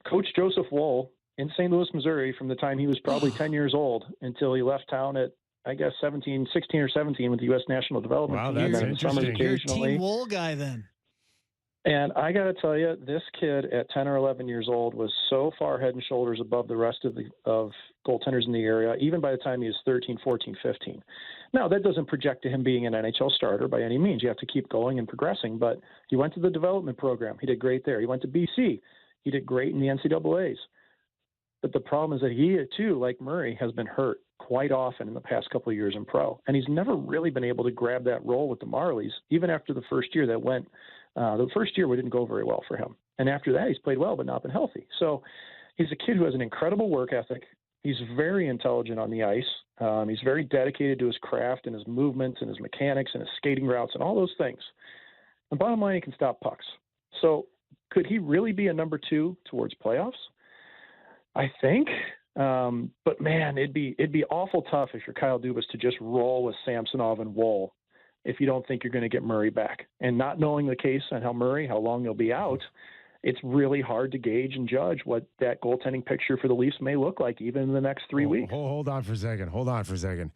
coached Joseph Woll in St. Louis, Missouri, from the time he was probably 10 years old until he left town at, I guess, 16 or 17 with the U.S. National Development Wow, Team. that's And summers interesting. You're a occasionally. Team Woll guy then. And I got to tell you, this kid at 10 or 11 years old was so far head and shoulders above the rest of goaltenders in the area, even by the time he was 13, 14, 15. Now, that doesn't project to him being an NHL starter by any means. You have to keep going and progressing. But he went to the development program. He did great there. He went to BC. He did great in the NCAAs. But the problem is that he, too, like Murray, has been hurt quite often in the past couple of years in pro. And he's never really been able to grab that role with the Marlies, even after the first year that went. The first year didn't go very well for him. And after that, he's played well but not been healthy. So he's a kid who has an incredible work ethic. He's very intelligent on the ice. He's very dedicated to his craft and his movements and his mechanics and his skating routes and all those things. And bottom line, he can stop pucks. So could he really be a number two towards playoffs? I think. But man, it'd be awful tough if you're Kyle Dubas to just roll with Samsonov and Woll if you don't think you're going to get Murray back. And not knowing the case on how long he'll be out, it's really hard to gauge and judge what that goaltending picture for the Leafs may look like even in the next 3 weeks. Hold on for a second.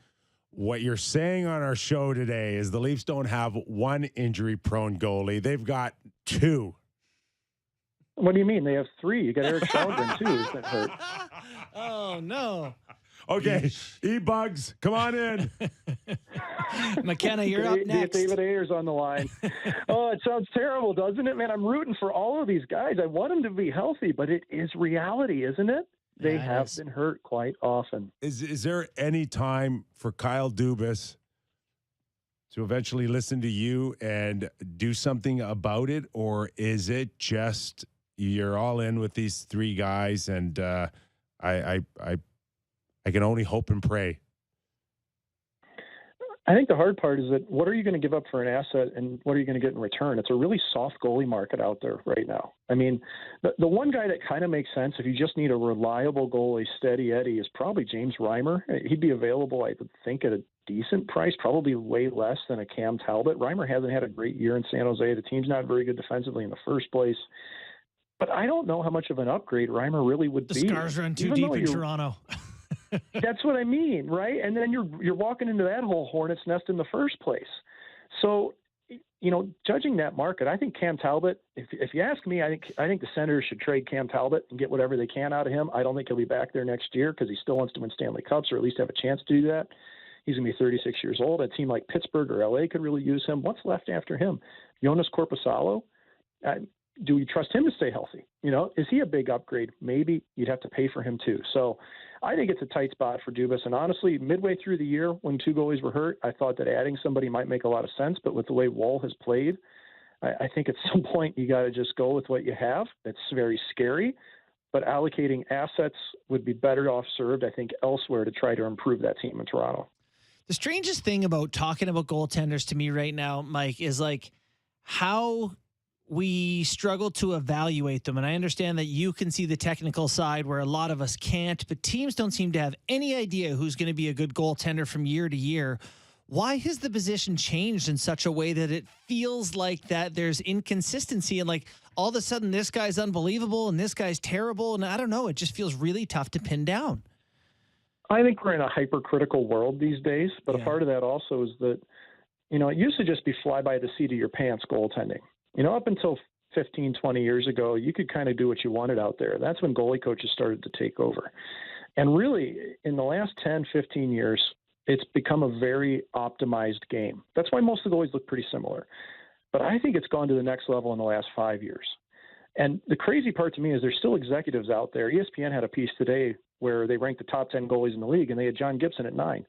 What you're saying on our show today is the Leafs don't have one injury-prone goalie. They've got two. What do you mean? They have three. You got Eric Shalgren, too, who's been hurt. Oh, no. Okay, E-Bugs, come on in. McKenna, you're up next. David Ayer's on the line. Oh, it sounds terrible, doesn't it, man? I'm rooting for all of these guys. I want them to be healthy, but it is reality, isn't it? They have been hurt quite often. Is there any time for Kyle Dubas to eventually listen to you and do something about it, or is it just you're all in with these three guys and I can only hope and pray? I think the hard part is that what are you going to give up for an asset and what are you going to get in return? It's a really soft goalie market out there right now. I mean, the one guy that kind of makes sense if you just need a reliable goalie, steady Eddie, is probably James Reimer. He'd be available, I would think, at a decent price, probably way less than a Cam Talbot. Reimer hasn't had a great year in San Jose. The team's not very good defensively in the first place. But I don't know how much of an upgrade Reimer really would be. The scars run too deep in Toronto. That's what I mean, right? And then you're walking into that whole hornet's nest in the first place. So, judging that market, I think Cam Talbot, if you ask me, I think the Senators should trade Cam Talbot and get whatever they can out of him. I don't think he'll be back there next year because he still wants to win Stanley Cups or at least have a chance to do that. He's going to be 36 years old. A team like Pittsburgh or LA could really use him. What's left after him? Jonas Korpisalo? Do we trust him to stay healthy? Is he a big upgrade? Maybe. You'd have to pay for him too. So I think it's a tight spot for Dubas. And honestly, midway through the year when two goalies were hurt, I thought that adding somebody might make a lot of sense. But with the way Woll has played, I think at some point you got to just go with what you have. It's very scary. But allocating assets would be better off served, I think, elsewhere to try to improve that team in Toronto. The strangest thing about talking about goaltenders to me right now, Mike, is like how we struggle to evaluate them. And I understand that you can see the technical side where a lot of us can't, but teams don't seem to have any idea who's going to be a good goaltender from year to year. Why has the position changed in such a way that it feels like that there's inconsistency and like all of a sudden this guy's unbelievable and this guy's terrible? And I don't know, it just feels really tough to pin down. I think we're in a hypercritical world these days, but a part of that also is that, it used to just be fly by the seat of your pants goaltending. Up until 15, 20 years ago, you could kind of do what you wanted out there. That's when goalie coaches started to take over. And really, in the last 10, 15 years, it's become a very optimized game. That's why most of the goalies look pretty similar. But I think it's gone to the next level in the last 5 years. And the crazy part to me is there's still executives out there. ESPN had a piece today where they ranked the top 10 goalies in the league, and they had John Gibson at 9.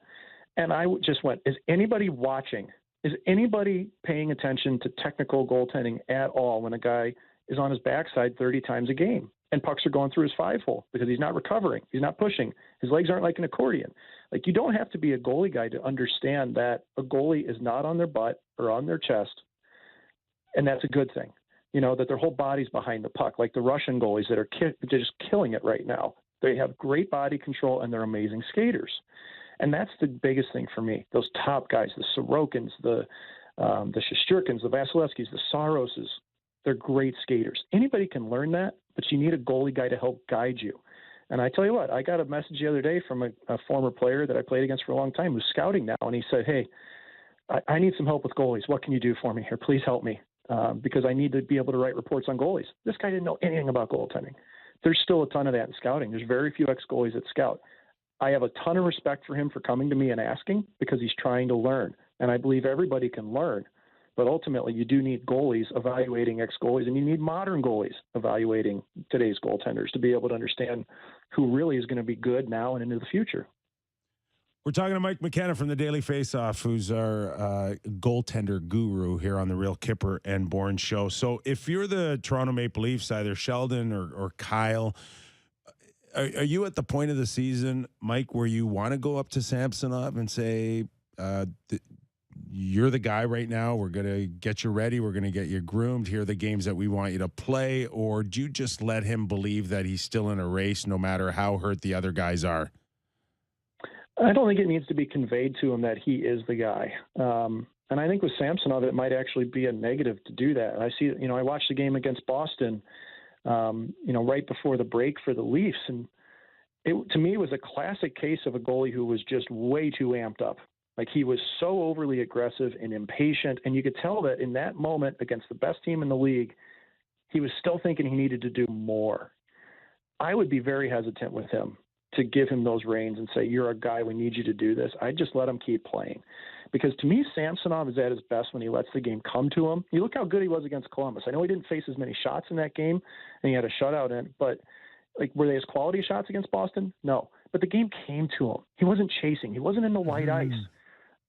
And I just went, is anybody watching? Is anybody paying attention to technical goaltending at all when a guy is on his backside 30 times a game and pucks are going through his 5-hole because he's not recovering, he's not pushing, his legs aren't like an accordion? Like, you don't have to be a goalie guy to understand that a goalie is not on their butt or on their chest, and that's a good thing. That their whole body's behind the puck, like the Russian goalies that are they're just killing it right now. They have great body control and they're amazing skaters. And that's the biggest thing for me. Those top guys, the Sorokins, the Shesterkins, the Vasilevskis, the Saroses, they're great skaters. Anybody can learn that, but you need a goalie guy to help guide you. And I tell you what, I got a message the other day from a former player that I played against for a long time who's scouting now, and he said, hey, I need some help with goalies. What can you do for me here? Please help me because I need to be able to write reports on goalies. This guy didn't know anything about goaltending. There's still a ton of that in scouting. There's very few ex-goalies that scout. I have a ton of respect for him for coming to me and asking because he's trying to learn. And I believe everybody can learn. But ultimately, you do need goalies evaluating ex-goalies, and you need modern goalies evaluating today's goaltenders to be able to understand who really is going to be good now and into the future. We're talking to Mike McKenna from the Daily Faceoff, who's our goaltender guru here on the Real Kyper and Bourne show. So if you're the Toronto Maple Leafs, either Sheldon or Kyle, are you at the point of the season, Mike, where you want to go up to Samsonov and say, you're the guy right now, we're going to get you ready, we're going to get you groomed, here are the games that we want you to play? Or do you just let him believe that he's still in a race no matter how hurt the other guys are? I don't think it needs to be conveyed to him that he is the guy. And I think with Samsonov, it might actually be a negative to do that. I see, I watched the game against Boston, right before the break for the Leafs. And to me, it was a classic case of a goalie who was just way too amped up. Like, he was so overly aggressive and impatient. And you could tell that in that moment against the best team in the league, he was still thinking he needed to do more. I would be very hesitant with him to give him those reins and say, you're a guy, we need you to do this. I'd just let him keep playing. Because to me, Samsonov is at his best when he lets the game come to him. You look how good he was against Columbus. I know he didn't face as many shots in that game, and he had a shutout in it, but were they his quality shots against Boston? No. But the game came to him. He wasn't chasing. He wasn't in the white ice.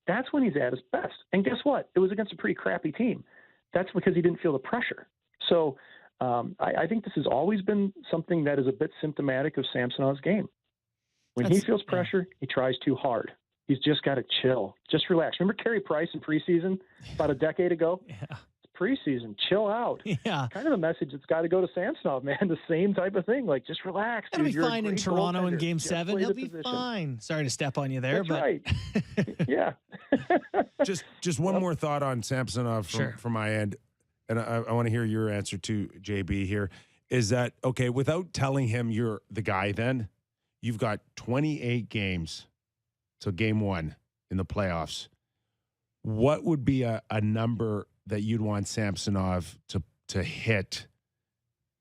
That's when he's at his best. And guess what? It was against a pretty crappy team. That's because he didn't feel the pressure. So I think this has always been something that is a bit symptomatic of Samsonov's game. When he feels pressure, he tries too hard. He's just got to chill. Just relax. Remember Carey Price in preseason about a decade ago? Yeah. Preseason, chill out. Yeah. Kind of the message that's got to go to Samsonov, man. The same type of thing. Like, just relax. He'll be You're a fine in great Toronto in goaltender. Game Just 7. play He'll the be position. fine. Sorry to step on you there, That's but right. Yeah. Just one more thought on Samsonov Sure. from my end, and I want to hear your answer to JB here. Is that okay? Without telling him you're the guy, then you've got 28 games, so game 1 in the playoffs. What would be a number that you'd want Samsonov to hit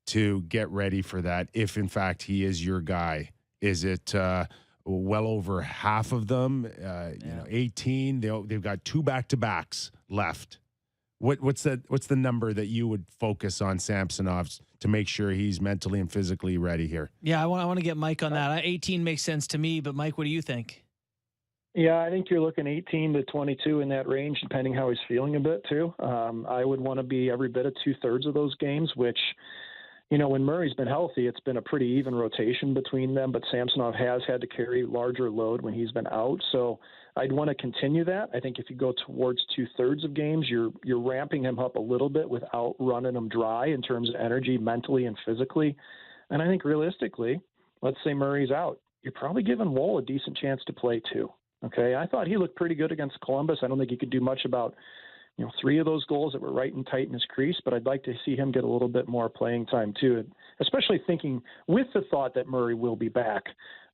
to get ready for that, if in fact he is your guy? Is it well over half of them? 18. They've got 2 back-to-backs left. What's the number that you would focus on Samsonov's to make sure he's mentally and physically ready here? yeah, I want to get Mike on that. 18 makes sense to me, but Mike, what do you think? Yeah, I think you're looking 18 to 22 in that range, depending how he's feeling a bit too. I would want to be every bit of 2/3 of those games, which, when Murray's been healthy, it's been a pretty even rotation between them, but Samsonov has had to carry larger load when he's been out. So I'd want to continue that. I think if you go towards 2/3 of games, you're ramping him up a little bit without running him dry in terms of energy, mentally and physically. And I think realistically, let's say Murray's out, you're probably giving Woll a decent chance to play too. Okay, I thought he looked pretty good against Columbus. I don't think he could do much about, 3 of those goals that were right and tight in his crease, but I'd like to see him get a little bit more playing time too, especially thinking with the thought that Murray will be back.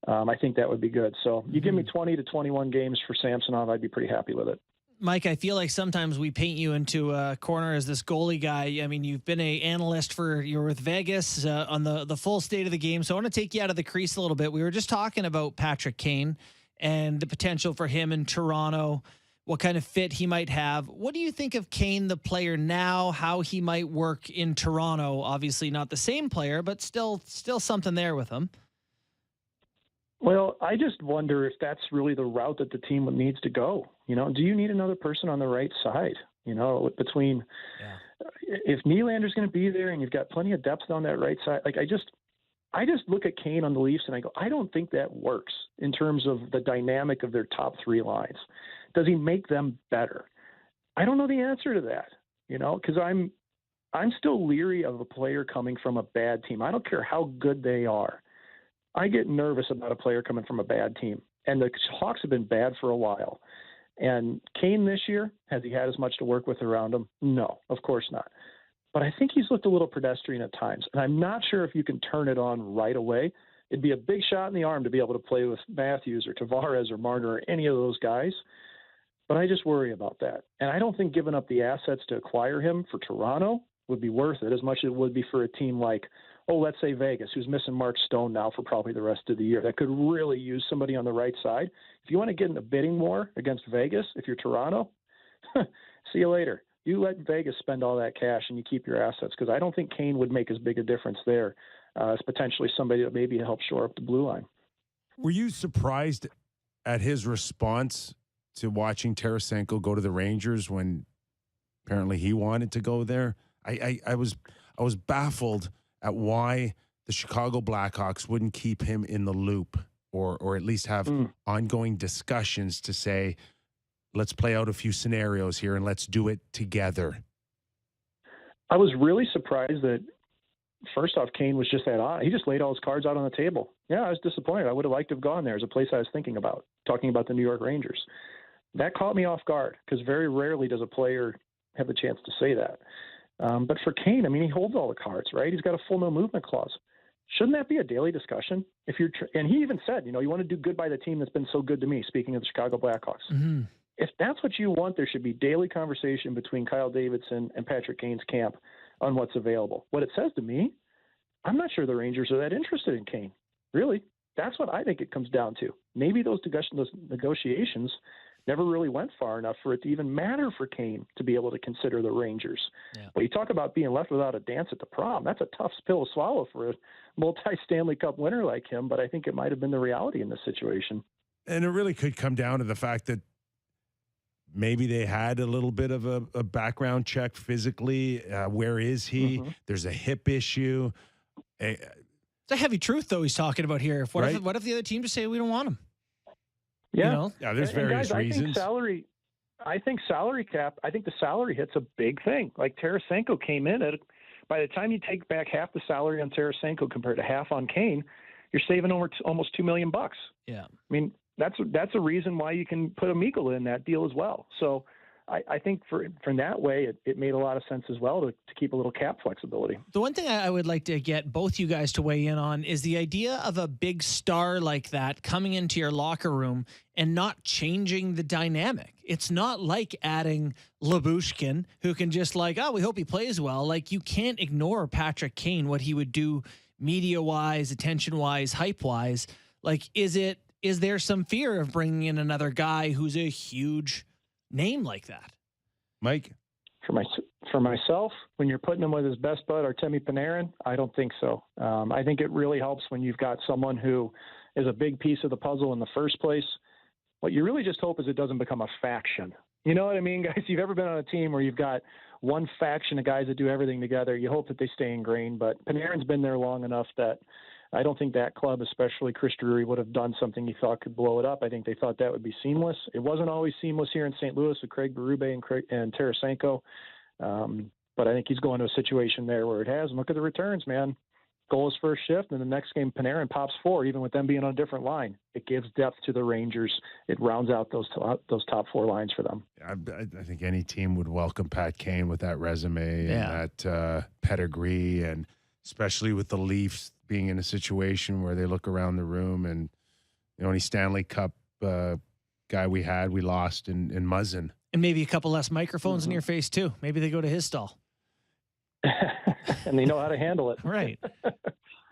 I think that would be good. So you give me 20 to 21 games for Samsonov, I'd be pretty happy with it. Mike, I feel like sometimes we paint you into a corner as this goalie guy. I mean, you've been an analyst you're with Vegas on the full state of the game. So I want to take you out of the crease a little bit. We were just talking about Patrick Kane and the potential for him in Toronto, what kind of fit he might have. What do you think of Kane, the player now, how he might work in Toronto? Obviously not the same player, but still something there with him. Well, I just wonder if that's really the route that the team needs to go. Do you need another person on the right side? Between if Nylander's going to be there and you've got plenty of depth on that right side, like I just look at Kane on the Leafs and I go, I don't think that works in terms of the dynamic of their top 3 lines. Does he make them better? I don't know the answer to that, because I'm still leery of a player coming from a bad team. I don't care how good they are. I get nervous about a player coming from a bad team. And the Hawks have been bad for a while. And Kane this year, has he had as much to work with around him? No, of course not. But I think he's looked a little pedestrian at times. And I'm not sure if you can turn it on right away. It'd be a big shot in the arm to be able to play with Matthews or Tavares or Marner or any of those guys. But I just worry about that. And I don't think giving up the assets to acquire him for Toronto would be worth it as much as it would be for a team like, let's say Vegas, who's missing Mark Stone now for probably the rest of the year. That could really use somebody on the right side. If you want to get in a bidding war against Vegas, if you're Toronto, see you later. You let Vegas spend all that cash and you keep your assets, because I don't think Kane would make as big a difference there as potentially somebody that maybe help shore up the blue line. Were you surprised at his response to watching Tarasenko go to the Rangers when apparently he wanted to go there? I was baffled at why the Chicago Blackhawks wouldn't keep him in the loop or at least have ongoing discussions to say, let's play out a few scenarios here and let's do it together. I was really surprised that, first off, Kane was just that on. He just laid all his cards out on the table. Yeah, I was disappointed. I would have liked to have gone there as a place I was thinking about, talking about the New York Rangers. That caught me off guard, because very rarely does a player have the chance to say that. But for Kane, he holds all the cards, right? He's got a full no movement clause. Shouldn't that be a daily discussion? And he even said, you want to do good by the team that's been so good to me, speaking of the Chicago Blackhawks. Mm-hmm. If that's what you want, there should be daily conversation between Kyle Davidson and Patrick Kane's camp on what's available. What it says to me, I'm not sure the Rangers are that interested in Kane. Really, that's what I think it comes down to. Maybe those negotiations never really went far enough for it to even matter for Kane to be able to consider the Rangers. Yeah. But you talk about being left without a dance at the prom. That's a tough pill to swallow for a multi-Stanley Cup winner like him, but I think it might have been the reality in this situation. And it really could come down to the fact that maybe they had a little bit of a background check physically. Where is he? Mm-hmm. There's a hip issue. It's a heavy truth, though, he's talking about here. What if the other team just say we don't want him? Yeah. You know? Yeah, there's And various guys, reasons. I think salary cap, I think the salary hit's a big thing. Like Tarasenko came in by the time you take back half the salary on Tarasenko compared to half on Kane, you're saving over almost $2 million. Yeah. I mean, that's a reason why you can put a Mikkola in that deal as well. So I think from that way, it made a lot of sense as well to keep a little cap flexibility. The one thing I would like to get both you guys to weigh in on is the idea of a big star like that coming into your locker room and not changing the dynamic. It's not like adding Lyubushkin, who can just we hope he plays well. Like, you can't ignore Patrick Kane, what he would do media-wise, attention-wise, hype-wise. Like, is there some fear of bringing in another guy who's a huge name like that? Mike? For myself, when you're putting him with his best bud, Artemi Panarin, I don't think so. I think it really helps when you've got someone who is a big piece of the puzzle in the first place. What you really just hope is it doesn't become a faction. You know what I mean, guys? If you've ever been on a team where you've got one faction of guys that do everything together, you hope that they stay ingrained. But Panarin's been there long enough that I don't think that club, especially Chris Drury, would have done something he thought could blow it up. I think they thought that would be seamless. It wasn't always seamless here in St. Louis with Craig Berube and Tarasenko. But I think he's going to a situation there where it has. And look at the returns, man. Goal is first shift, and the next game Panarin pops 4, even with them being on a different line. It gives depth to the Rangers. It rounds out those top 4 lines for them. I think any team would welcome Pat Kane with that resume and that pedigree, and especially with the Leafs being in a situation where they look around the room and the only Stanley Cup guy we lost in Muzzin. And maybe a couple less microphones in your face, too. Maybe they go to his stall. And they know how to handle it. Right.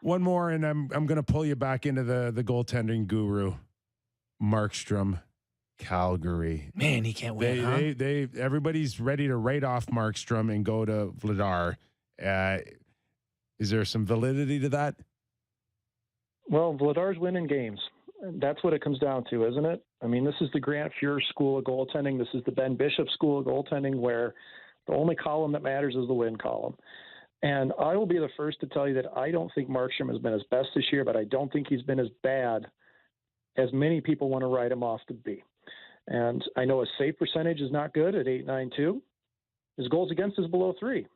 One more, and I'm going to pull you back into the goaltending guru, Markstrom, Calgary. Man, he can't win. Everybody's ready to write off Markstrom and go to Vladar. Is there some validity to that? Well, Vladar's winning games. That's what it comes down to, isn't it? I mean, this is the Grant Fuhr school of goaltending. This is the Ben Bishop school of goaltending, where the only column that matters is the win column. And I will be the first to tell you that I don't think Markstrom has been his best this year, but I don't think he's been as bad as many people want to write him off to be. And I know his save percentage is not good at .892. His goals against is below 3.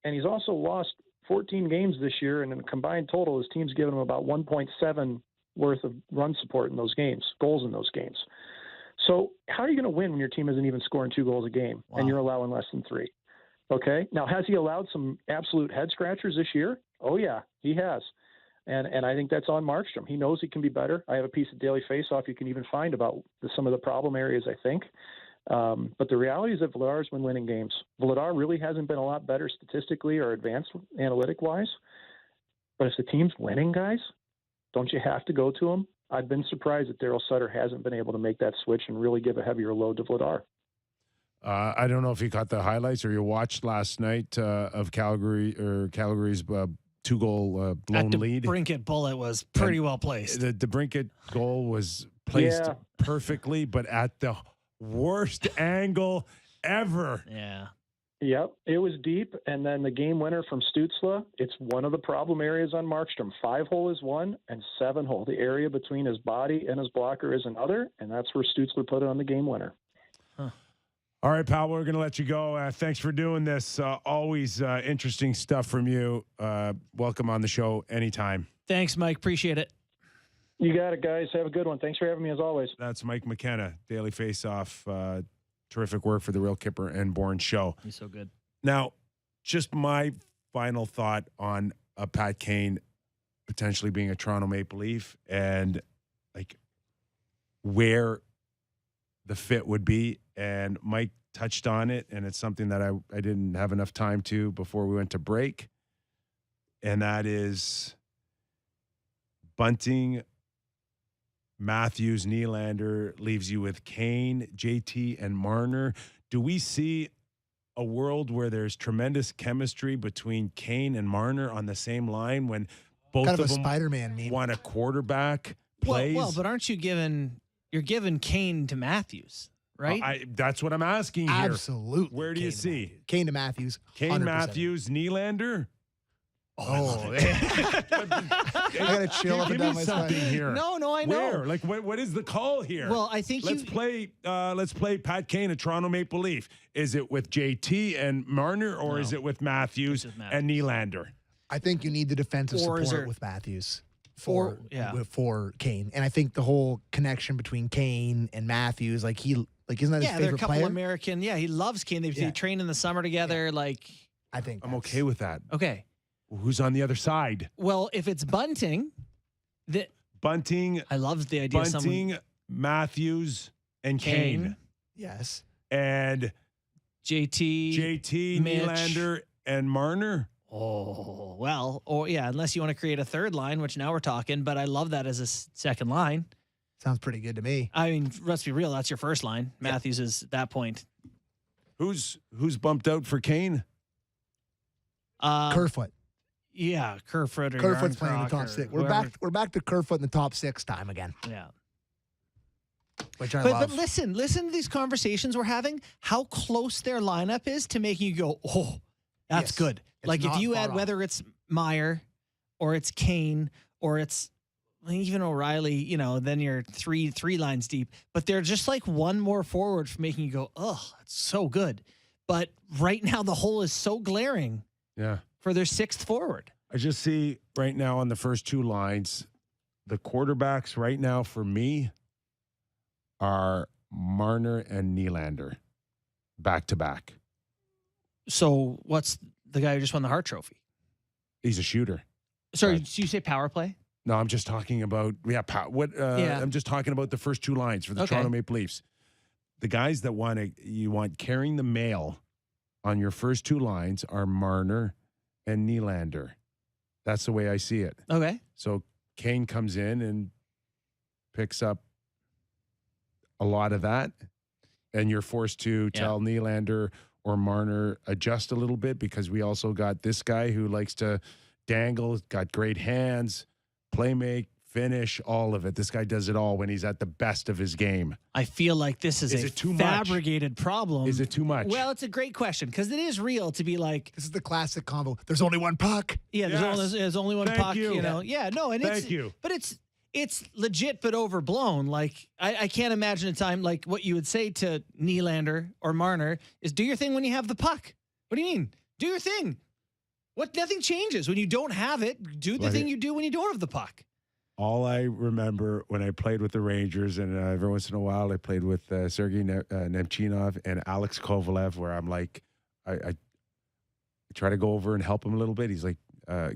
And he's also lost 14 games this year, and in a combined total, his team's given him about 1.7 worth of run support in those games, goals in those games. So how are you going to win when your team isn't even scoring 2 goals a game and you're allowing less than 3? Okay. Now, has he allowed some absolute head scratchers this year? Oh yeah, he has. And I think that's on Markstrom. He knows he can be better. I have a piece of Daily Faceoff you can even find about some of the problem areas, I think. But the reality is that Vladar's been winning games. Vladar really hasn't been a lot better statistically or advanced analytic-wise. But if the team's winning, guys, don't you have to go to him? I've been surprised that Daryl Sutter hasn't been able to make that switch and really give a heavier load to Vladar. I don't know if you caught the highlights or you watched last night of Calgary's 2-goal lone lead. The Brinkett bullet was pretty well placed. The Brinkett goal was placed perfectly, but at the worst angle ever. Yeah. Yep, it was deep, and then the game winner from Stützle, it's one of the problem areas on Markstrom. 5-hole is one, and 7-hole, the area between his body and his blocker, is another, and that's where Stützle put it on the game winner. Huh. All right, pal, we're going to let you go. Thanks for doing this. Always interesting stuff from you. Welcome on the show anytime. Thanks, Mike. Appreciate it. You got it, guys. Have a good one. Thanks for having me, as always. That's Mike McKenna, Daily Faceoff. Terrific work for the Real Kyper and Bourne show. He's so good. Now, just my final thought on Pat Kane potentially being a Toronto Maple Leaf and like where the fit would be. And Mike touched on it, and it's something that I didn't have enough time to before we went to break. And that is Bunting, Matthews, Nylander leaves you with Kane, JT, and Marner. Do we see a world where there's tremendous chemistry between Kane and Marner on the same line when both kind of them Spider-Man meme. want a quarterback plays? Well, but aren't you you're giving Kane to Matthews, right? That's what I'm asking here. Absolutely. Where do you see? Kane to Matthews. Kane, 100%. Matthews, Nylander? Oh, I gotta chill up and Give down me my something spine. here. No, I know. Where? Like, what is the call here? Well, I think let's play Pat Kane at Toronto Maple Leaf. Is it with JT and Marner, or is it with Matthews, and Nylander? I think you need the defensive Or is support there- with Matthews Or- for Kane, and I think the whole connection between Kane and Matthews, isn't that his they're a favorite couple player? American. Yeah, he loves Kane. They train in the summer together. Like, I think I'm okay with that. okay. Who's on the other side? Well, if it's Bunting, Bunting, I love the idea. of Bunting, Matthews, and Kane. Yes. And JT, JT, Mitch. Nylander, and Marner. Oh, well, unless you want to create a third line, which now we're talking, but I love that as a second line. Sounds pretty good to me. I mean, let's be real, that's your first line. Matthews is at that point. Who's bumped out for Kane? Kerfoot. Yeah, Kerfoot or Kerfoot's playing the Yarncroc top or six. whoever. We're back to Kerfoot in the top 6 time again, Yeah. which I But love. listen to these conversations we're having, how close their lineup is to making you go, oh, that's Yes. good. It's Like if not you far add off. whether it's Meyer or it's Kane or it's even O'Reilly, then you're three lines deep. But they're just like one more forward for making you go, oh, it's so good. But right now the hole is so glaring Yeah. for their 6th forward. I just see right now on the first 2 lines, the quarterbacks right now for me are Marner and Nylander back to back. So what's the guy who just won the Hart Trophy? He's a shooter. Sorry, Right. did you say power play? No, I'm just talking about I'm just talking about the first 2 lines for the Okay. Toronto Maple Leafs. The guys that you want carrying the mail on your first 2 lines are Marner and Nylander. That's the way I see it. Okay. So Kane comes in and picks up a lot of that, and you're forced to tell Nylander or Marner adjust a little bit because we also got this guy who likes to dangle, got great hands, play make, finish, all of it. This guy does it all when he's at the best of his game. I feel like this is it too much? fabricated problem. Is it too much? Well, it's a great question because it is real to be like, This is the classic combo. There's only one puck. yeah, there's only one Thank puck, you. Yeah, no, and Thank you. But it's legit, but overblown. Like I can't imagine a time like what you would say to Nylander or Marner is do your thing when you have the puck. What do you mean? Do your thing. Nothing changes when you don't have it. Do the thing you do when you don't have the puck. All I remember when I played with the Rangers, and every once in a while I played with Sergei Nemchinov and Alex Kovalev, where I'm like, I try to go over and help him a little bit. He's like,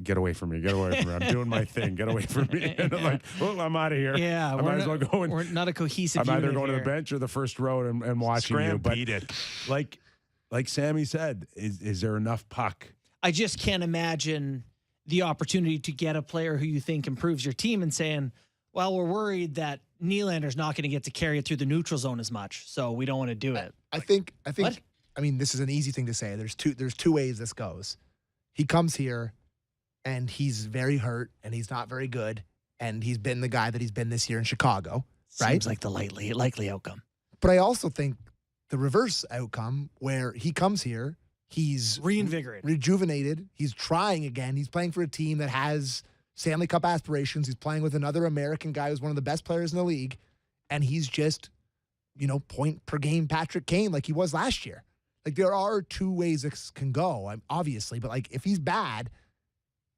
get away from me. Get away from me. I'm doing my thing. Get away from me. And I'm like, well, I'm out of here. Yeah, I might as well go. We're not a cohesive. I'm either unit going to here. the bench or the first row and watching you. But beat it. like Sammy said, is there enough puck? I just can't imagine the opportunity to get a player who you think improves your team and saying, well, we're worried that Nylander's not going to get to carry it through the neutral zone as much, so we don't want to do it. I think. What? I mean, this is an easy thing to say. There's two ways this goes. He comes here, and he's very hurt, and he's not very good, and he's been the guy that he's been this year in Chicago, right? Seems like the likely outcome. But I also think the reverse outcome, where he comes here, he's Reinvigorated. rejuvenated. He's trying again. He's playing for a team that has Stanley Cup aspirations. He's playing with another American guy who's one of the best players in the league. And he's just, point per game Patrick Kane like he was last year. Like there are 2 ways this can go, obviously. But like if he's bad,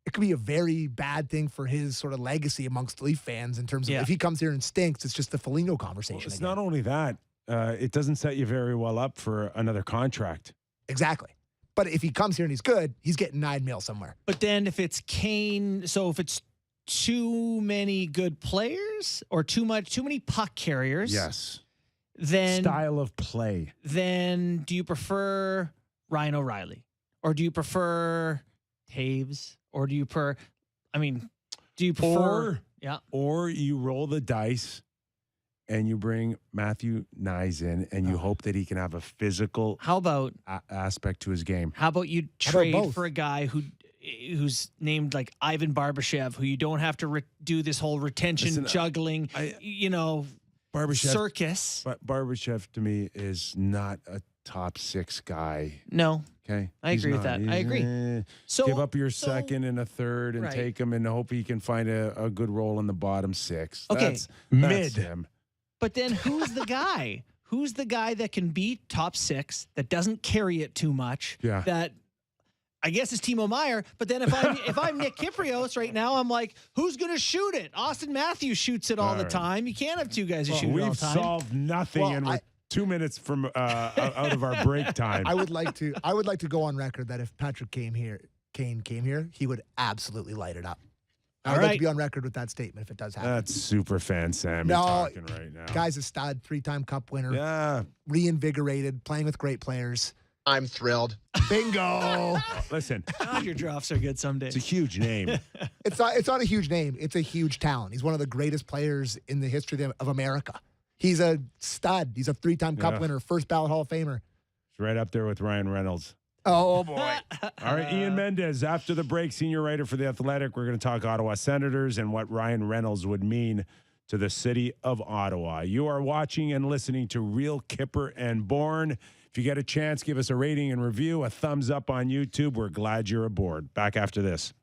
it could be a very bad thing for his sort of legacy amongst Leaf fans in terms of if he comes here and stinks, it's just the Foligno conversation. Well, it's again. not only that. It doesn't set you very well up for another contract. Exactly. But if he comes here and he's good, he's getting $9 million somewhere. But then if it's Kane, so if it's too many good players or too many puck carriers, Yes. then Style of play. then do you prefer Ryan O'Reilly or do you prefer Taves or do you prefer Or you roll the dice and you bring Matthew Nyes in and you hope that he can have a physical how about aspect to his game. How about you How about trade both? for a guy who's named like Ivan Barbashev, who you don't have to do this whole retention Listen, juggling, Barbashev, circus. but Barbashev to me is not top 6 guy. No, Okay, I agree with that. I agree. So give up your second and a third and Right. take him and hope he can find a good role in the bottom 6. Okay. That's Mid. him. But then who's the guy? Who's the guy that can beat top 6, that doesn't carry it too much? Yeah. That I guess is Timo Meyer. But then if I'm Nick Kypreos right now, I'm like, who's going to shoot it? Austin Matthews shoots it all the right. time. You can't have 2 guys who shoot it all We've the time. solved nothing, Well, and we're 2 minutes from out of our break time. I would like to go on record that if Patrick Kane came here, he would absolutely light it up. I would like to be on record with that statement if it does happen. That's super fan Sammy No, talking right now. Guy's a stud, 3-time Cup winner, Yeah. reinvigorated, playing with great players. I'm thrilled. Bingo. Listen, God, your drafts are good some days. it's a huge name. It's not a huge name. It's a huge talent. He's one of the greatest players in the history of America. He's a stud. He's a 3-time Cup Yeah. winner, first ballot Hall of Famer. It's right up there with Ryan Reynolds. Oh, boy. All right, Ian Mendez, after the break, senior writer for The Athletic. We're going to talk Ottawa Senators and what Ryan Reynolds would mean to the city of Ottawa. You are watching and listening to Real Kyper and Bourne. If you get a chance, give us a rating and review, a thumbs up on YouTube. We're glad you're aboard. Back after this.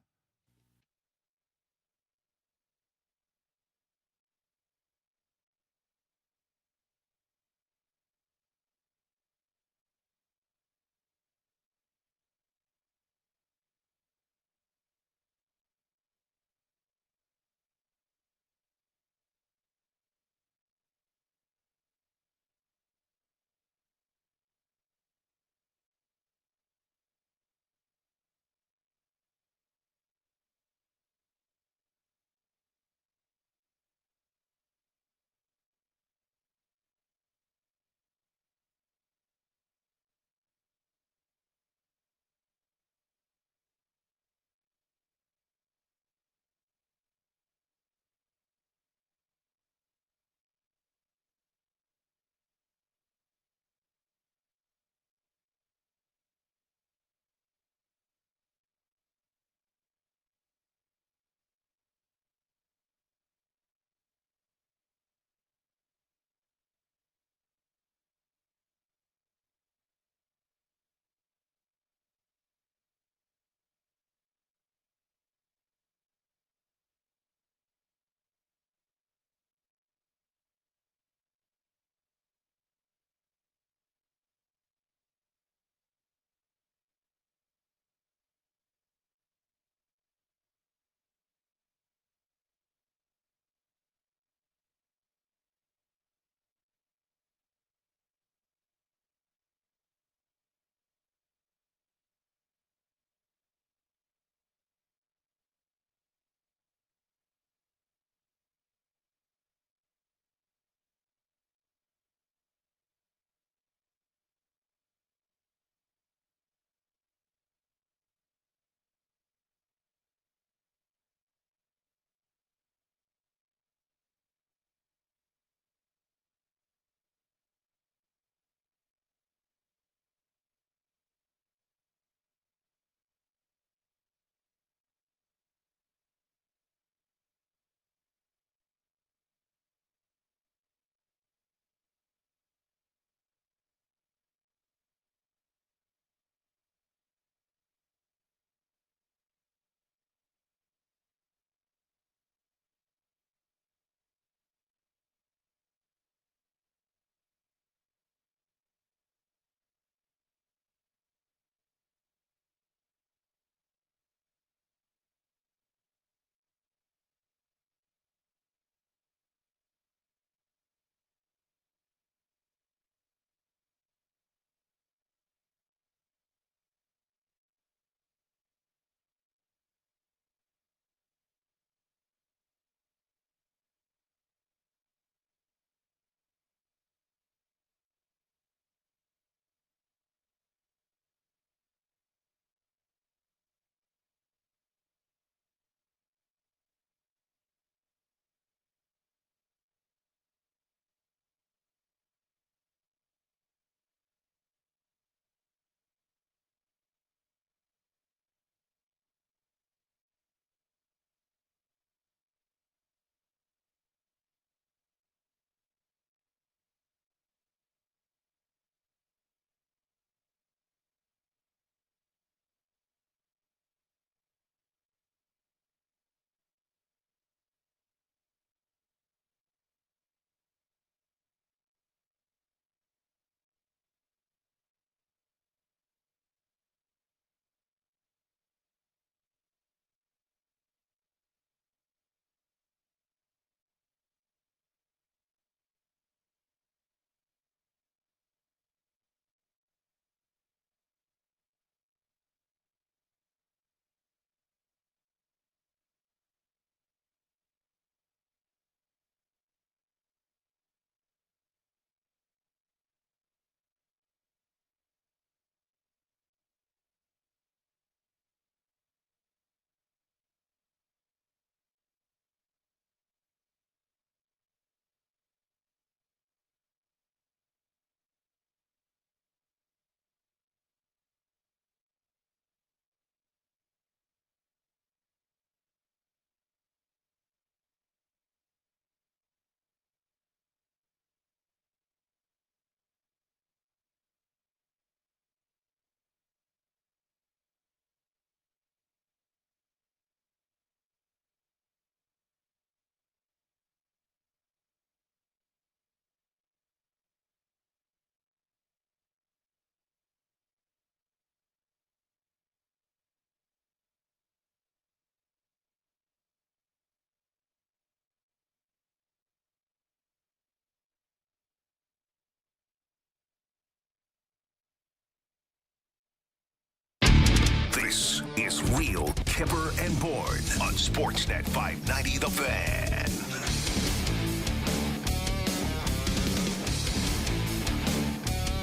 Kyper and Bourne on Sportsnet 590 The Fan.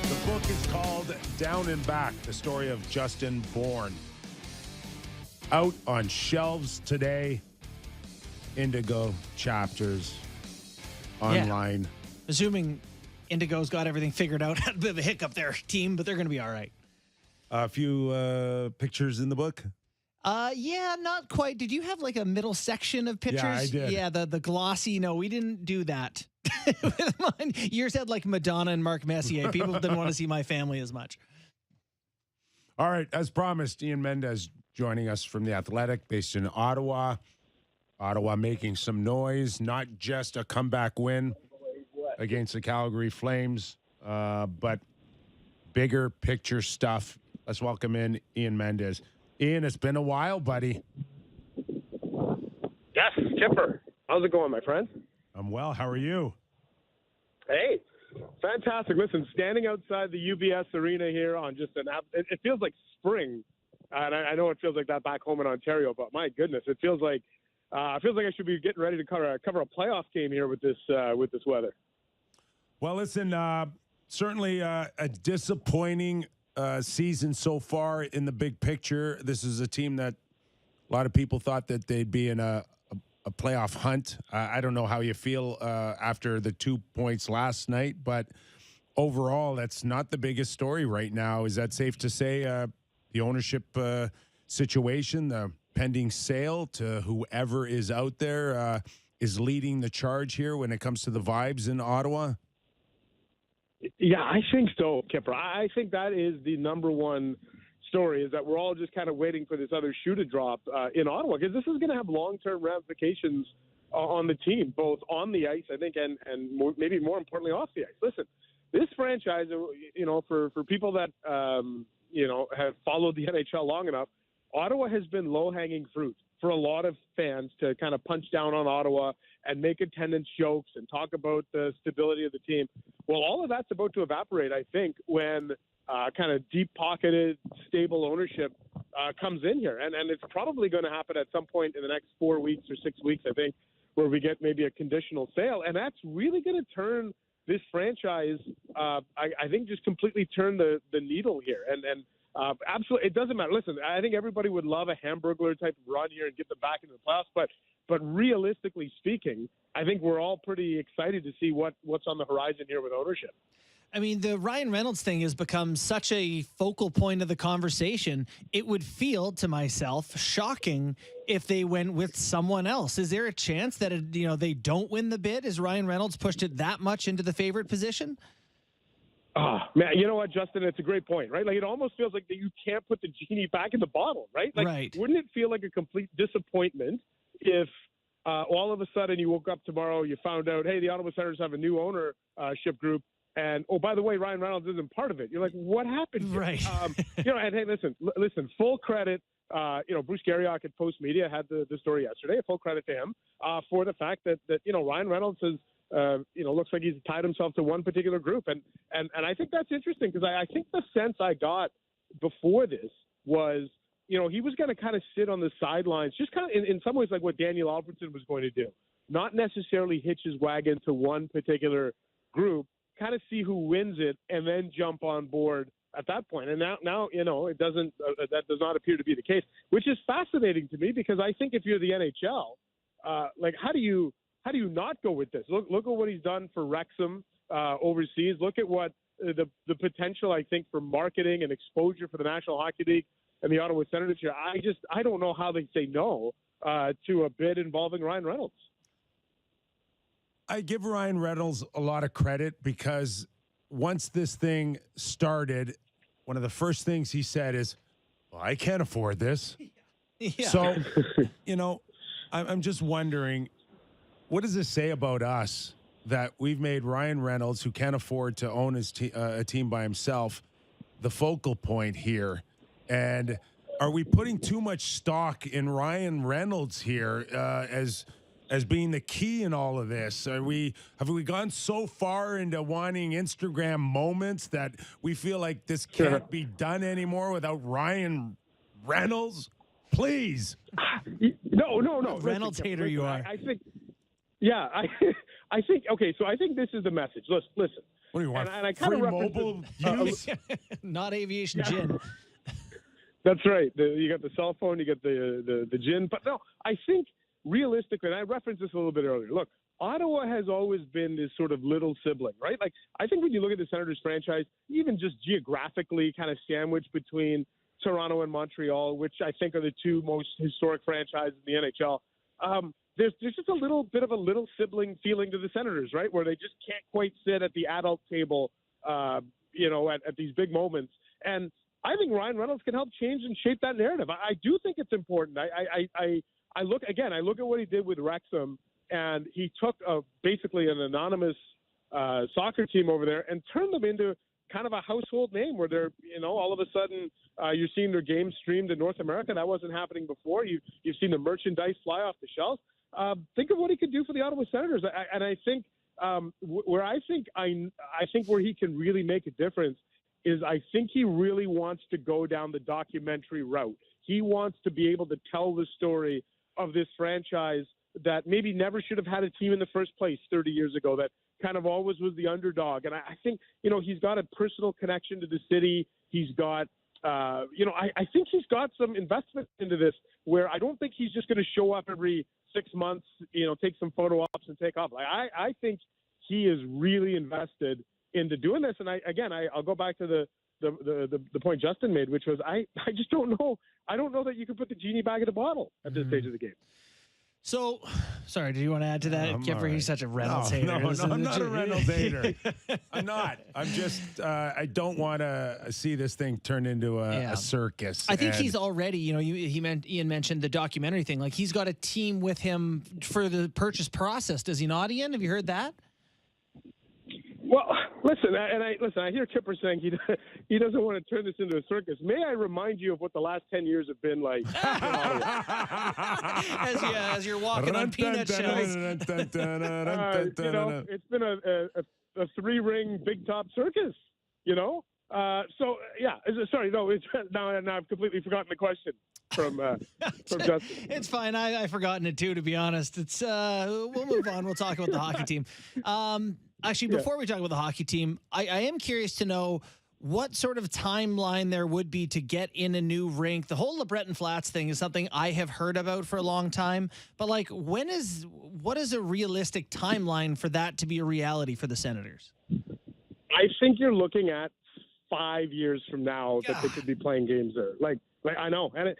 The book is called Down and Back, the story of Justin Bourne. Out on shelves today. Indigo chapters online. Assuming Indigo's got everything figured out. Had a bit of a hiccup there, team, but they're going to be all right. A few pictures in the book. Yeah, not quite. Did you have like a middle section of pictures? Yeah, I did. Yeah, the glossy. No, we didn't do that. With mine. Yours had like Madonna and Mark Messier. People didn't want to see my family as much. All right, as promised, Ian Mendez joining us from The Athletic, based in Ottawa. Ottawa making some noise, not just a comeback win against the Calgary Flames, but bigger picture stuff. Let's welcome in Ian Mendez. Ian, it's been a while, buddy. Yes, Kyper. How's it going, my friend? I'm well. How are you? Hey, fantastic. Listen, standing outside the UBS Arena here on just it feels like spring. And I know it feels like that back home in Ontario, but my goodness, it feels like I should be getting ready to cover a playoff game here with this weather. Well, listen, certainly a disappointing season so far in the big picture. This is a team that a lot of people thought that they'd be in a playoff hunt. I don't know how you feel after the 2 points last night, but overall, that's not the biggest story right now. Is that safe to say? The ownership situation, the pending sale to whoever is out there is leading the charge here when it comes to the vibes in Ottawa? Yeah, I think so, Kyper. I think that is the number one story, is that we're all just kind of waiting for this other shoe to drop in Ottawa, because this is going to have long-term ramifications on the team, both on the ice, I think, and maybe more importantly off the ice. Listen, this franchise, for people that, have followed the NHL long enough, Ottawa has been low-hanging fruit for a lot of fans to kind of punch down on Ottawa and make attendance jokes and talk about the stability of the team. Well, all of that's about to evaporate, I think, when kind of deep-pocketed, stable ownership comes in here. And it's probably going to happen at some point in the next 4 weeks or 6 weeks, I think, where we get maybe a conditional sale. And that's really going to turn this franchise, I think, just completely turn the needle here. And absolutely, it doesn't matter. Listen, I think everybody would love a Hamburglar type of run here and get them back into the playoffs. But realistically speaking, I think we're all pretty excited to see what's on the horizon here with ownership. I mean, the Ryan Reynolds thing has become such a focal point of the conversation. It would feel to myself shocking if they went with someone else. Is there a chance that they don't win the bid? Is Ryan Reynolds pushed it that much into the favorite position? Oh, man, you know what, Justin? It's a great point, right? Like, it almost feels like that you can't put the genie back in the bottle, right? Like, right. Wouldn't it feel like a complete disappointment if all of a sudden you woke up tomorrow, you found out, hey, the Ottawa Senators have a new ownership group, and, oh, by the way, Ryan Reynolds isn't part of it. You're like, what happened here? Right. And hey, listen, full credit. Bruce Garriock at Post Media had the story yesterday. Full credit to him for the fact that Ryan Reynolds has, looks like he's tied himself to one particular group. And I think that's interesting, because I think the sense I got before this was, he was going to kind of sit on the sidelines, just kind of in some ways like what Daniel Alfredson was going to do, not necessarily hitch his wagon to one particular group, kind of see who wins it and then jump on board at that point. And now it doesn't, that does not appear to be the case, which is fascinating to me, because I think if you're the NHL, how do you not go with this? Look at what he's done for Wrexham overseas. Look at what the potential, I think, for marketing and exposure for the National Hockey League and the Ottawa Senators here. I don't know how they say no to a bid involving Ryan Reynolds. I give Ryan Reynolds a lot of credit, because once this thing started, one of the first things he said is, well, I can't afford this. Yeah. So, I'm just wondering, what does this say about us that we've made Ryan Reynolds, who can't afford to own his a team by himself, the focal point here? And are we putting too much stock in Ryan Reynolds here as being the key in all of this? Have we gone so far into wanting Instagram moments that we feel like this can't be done anymore without Ryan Reynolds please. No. Reynolds hater you are. I think. Yeah, I think. Okay, so I think this is the message. Listen. What do you want? And I free kind of mobile use? Not aviation gin. That's right. You got the cell phone, you got the gin. But no, I think realistically, and I referenced this a little bit earlier. Look, Ottawa has always been this sort of little sibling, right? Like, I think when you look at the Senators franchise, even just geographically kind of sandwiched between Toronto and Montreal, which I think are the two most historic franchises in the NHL, there's just a little bit of a little sibling feeling to the Senators, right? Where they just can't quite sit at the adult table, at these big moments. And I think Ryan Reynolds can help change and shape that narrative. I do think it's important. I look at what he did with Wrexham, and he took basically an anonymous soccer team over there and turned them into kind of a household name where they're, all of a sudden you're seeing their games streamed in North America. That wasn't happening before. You've seen the merchandise fly off the shelves. Think of what he could do for the Ottawa Senators. I think where he can really make a difference is I think he really wants to go down the documentary route. He wants to be able to tell the story of this franchise that maybe never should have had a team in the first place 30 years ago, that kind of always was the underdog. And I think, he's got a personal connection to the city. He's got, I think he's got some investment into this where I don't think he's just going to show up every 6 months, take some photo ops and take off. I think he is really invested into doing this. And I'll go back to the point Justin made, which was I just don't know. I don't know that you can put the genie back in the bottle at this stage of the game. So, sorry, do you want to add to that, Kyper? Right. He's such a Reynolds hater. No, I'm not a Reynolds hater. I'm not. I'm just, I don't want to see this thing turn into a circus. I think he's already, Ian mentioned the documentary thing. Like, he's got a team with him for the purchase process. Does he not, Ian? Have you heard that? Well, listen, I hear Kyper saying he doesn't want to turn this into a circus. May I remind you of what the last 10 years have been like? as you're walking on peanut shells. It's been a three-ring big top circus, So, yeah, sorry, no, now I've completely forgotten the question from Justin. It's fine. I've forgotten it too, to be honest. It's we'll move on. We'll talk about the hockey team. Actually, before we talk about the hockey team, I am curious to know what sort of timeline there would be to get in a new rink. The whole LeBreton Flats thing is something I have heard about for a long time. But, what is a realistic timeline for that to be a reality for the Senators? I think you're looking at 5 years from now that they could be playing games there. Like I know. And,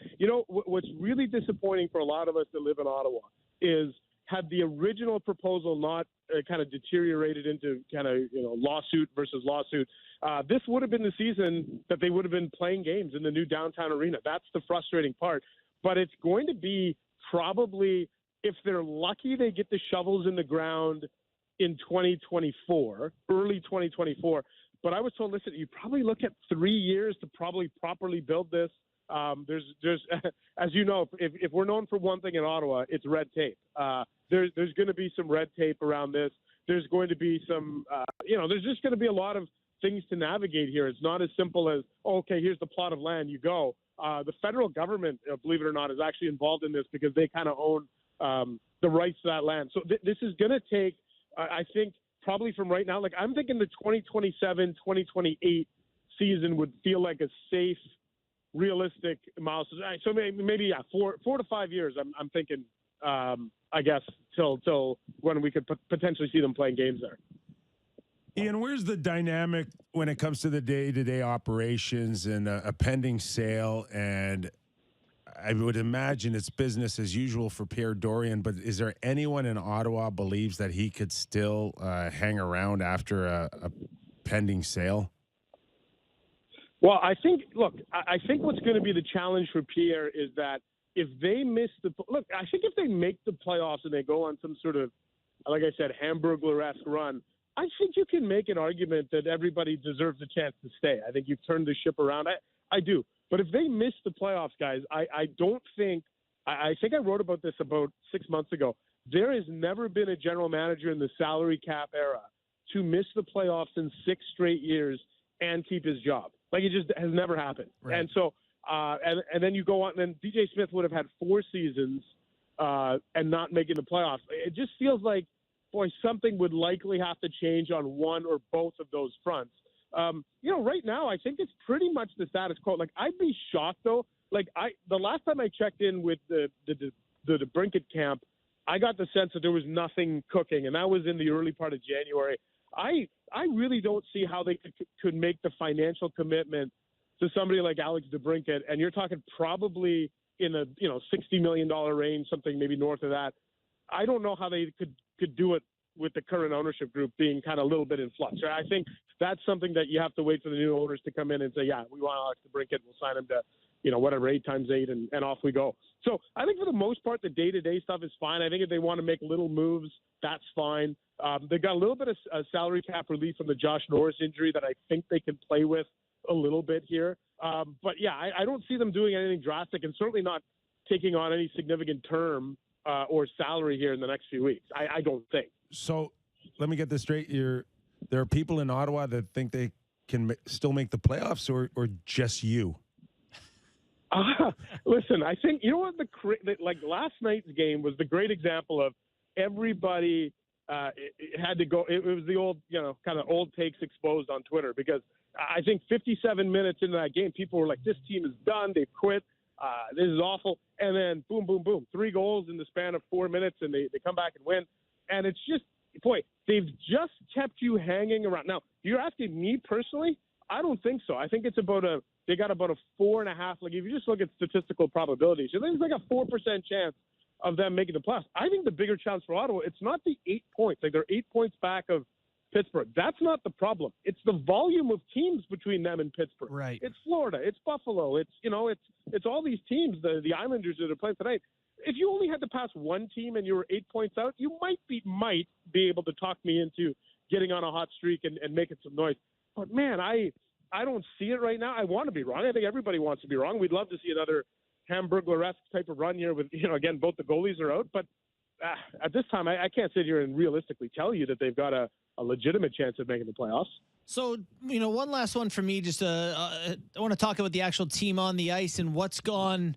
what's really disappointing for a lot of us that live in Ottawa is had the original proposal not kind of deteriorated into kind of, lawsuit versus lawsuit, this would have been the season that they would have been playing games in the new downtown arena. That's the frustrating part. But it's going to be probably, if they're lucky, they get the shovels in the ground in 2024, early 2024. But I was told, listen, you probably look at 3 years to probably properly build this. There's as you know, if we're known for one thing in Ottawa, it's red tape. There's going to be some red tape around this. There's going to be some, there's just going to be a lot of things to navigate here. It's not as simple as, okay, here's the plot of land, you go. The federal government, believe it or not, is actually involved in this because they kind of own the rights to that land. So this is going to take, I think, probably from right now, I'm thinking the 2027, 2028 season would feel like a safe, realistic milestone. So maybe 4 to 5 years. I'm thinking, I guess, till when we could potentially see them playing games there. Ian, where's the dynamic when it comes to the day-to-day operations and a pending sale? And I would imagine it's business as usual for Pierre Dorion, but is there anyone in Ottawa believes that he could still hang around after a pending sale? Well, I think what's going to be the challenge for Pierre is that if they miss I think if they make the playoffs and they go on some sort of, like I said, Hamburglar-esque run, I think you can make an argument that everybody deserves a chance to stay. I think you've turned the ship around. I do. But if they miss the playoffs, guys, I don't think – I think I wrote about this about 6 months ago. There has never been a general manager in the salary cap era to miss the playoffs in 6 straight years and keep his job. It just has never happened. Right. And so And then you go on, and then DJ Smith would have had 4 seasons and not making the playoffs. It just feels like, boy, something would likely have to change on one or both of those fronts. Right now, I think it's pretty much the status quo. Like, I'd be shocked, though. Like, the last time I checked in with the Brinkett camp, I got the sense that there was nothing cooking, and that was in the early part of January. I really don't see how they could make the financial commitment to somebody like Alex DeBrincat, and you're talking probably in a $60 million range, something maybe north of that. I don't know how they could do it with the current ownership group being kind of a little bit in flux. I think that's something that you have to wait for the new owners to come in and say, yeah, we want Alex DeBrincat, we'll sign him to, whatever, 8 times 8, and off we go. So I think for the most part, the day-to-day stuff is fine. I think if they want to make little moves, that's fine. They've got a little bit of salary cap relief from the Josh Norris injury that I think they can play with a little bit here. But yeah, I don't see them doing anything drastic, and certainly not taking on any significant term or salary here in the next few weeks. I don't think. So let me get this straight. There are people in Ottawa that think they can still make the playoffs, or just you? Listen, I think, you know what, like last night's game was the great example of everybody it had to go. It was the old, kind of old takes exposed on Twitter, because I think 57 minutes into that game, people were like, this team is done. They've quit. This is awful. And then boom, boom, boom, 3 goals in the span of 4 minutes, and they come back and win. And it's just, boy, they've just kept you hanging around. Now, you're asking me personally, I don't think so. I think it's they got about a 4.5. Like, if you just look at statistical probabilities, there's like a 4% chance of them making the playoffs. I think the bigger chance for Ottawa, it's not the 8 points. Like, they're 8 points back of Pittsburgh. That's not the problem. It's the volume of teams between them and Pittsburgh. Right. It's Florida. It's Buffalo. It's it's all these teams, the Islanders that are playing tonight. If you only had to pass one team and you were 8 points out, you might be able to talk me into getting on a hot streak and making some noise. But man, I don't see it right now. I want to be wrong. I think everybody wants to be wrong. We'd love to see another Hamburglar-esque type of run here with, again, both the goalies are out. But at this time, I can't sit here and realistically tell you that they've got a legitimate chance of making the playoffs. So, one last one for me. Just I want to talk about the actual team on the ice and what's gone.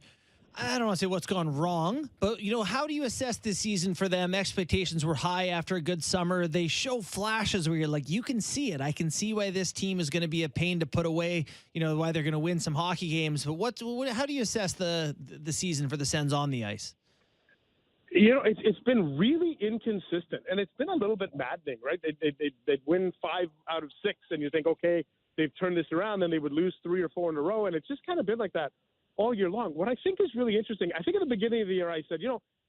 I don't want to say what's gone wrong, but, how do you assess this season for them? Expectations were high after a good summer. They show flashes where you're like, you can see it. I can see why this team is going to be a pain to put away, why they're going to win some hockey games. But how do you assess the season for the Sens on the ice? It's been really inconsistent, and it's been a little bit maddening, right? They'd win 5 out of 6, and you think, okay, they've turned this around. Then they would lose 3 or 4 in a row, and it's just kind of been like that all year long. What I think is really interesting, I think at the beginning of the year I said,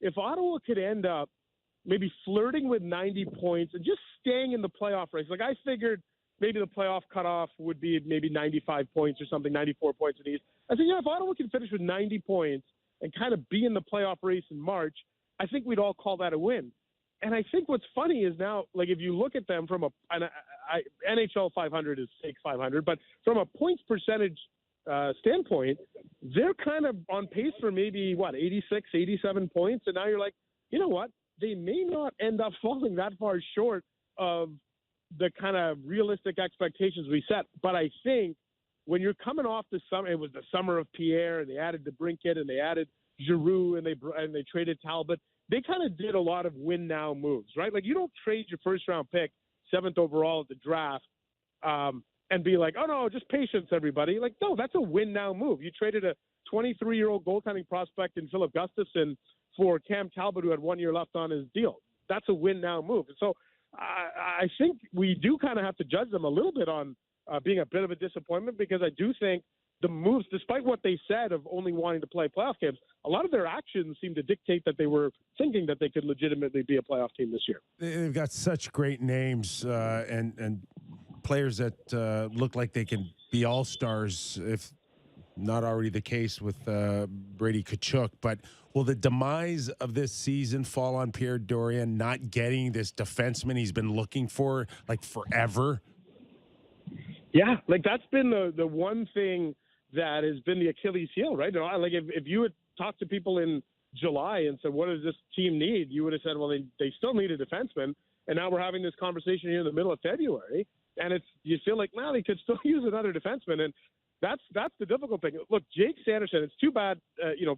if Ottawa could end up maybe flirting with 90 points and just staying in the playoff race, like I figured maybe the playoff cutoff would be maybe 95 points or something, 94 points in the East. I said, if Ottawa can finish with 90 points and kind of be in the playoff race in March, I think we'd all call that a win. And I think what's funny is now, like, if you look at them from NHL 500 is fake 500, but from a points percentage standpoint, they're kind of on pace for maybe 86, 87 points. And now you're like, you know what? They may not end up falling that far short of the kind of realistic expectations we set. But I think when you're coming off the summer, it was the summer of Pierre, and they added DeBrincat, and they added Giroux, and they traded Talbot. They kind of did a lot of win now moves, right? Like, you don't trade your first round pick, 7th overall at the draft, and be like, oh no, just patience, everybody. Like, no, that's a win now move. You traded a 23-year-old goaltending prospect in Philip Gustafson for Cam Talbot, who had 1 year left on his deal. That's a win now move. So I think we do kind of have to judge them a little bit on being a bit of a disappointment, because I do think the moves, despite what they said of only wanting to play playoff games, a lot of their actions seem to dictate that they were thinking that they could legitimately be a playoff team this year. They've got such great names and players that look like they can be all-stars, if not already the case with Brady Tkachuk. But will the demise of this season fall on Pierre Dorion not getting this defenseman he's been looking for, like, forever? Yeah, like, that's been the one thing that has been the Achilles heel, right? Like, if you had talked to people in July and said, what does this team need? You would have said, well, they still need a defenseman. And now we're having this conversation here in the middle of February. And you feel like, they could still use another defenseman. And that's the difficult thing. Look, Jake Sanderson, it's too bad,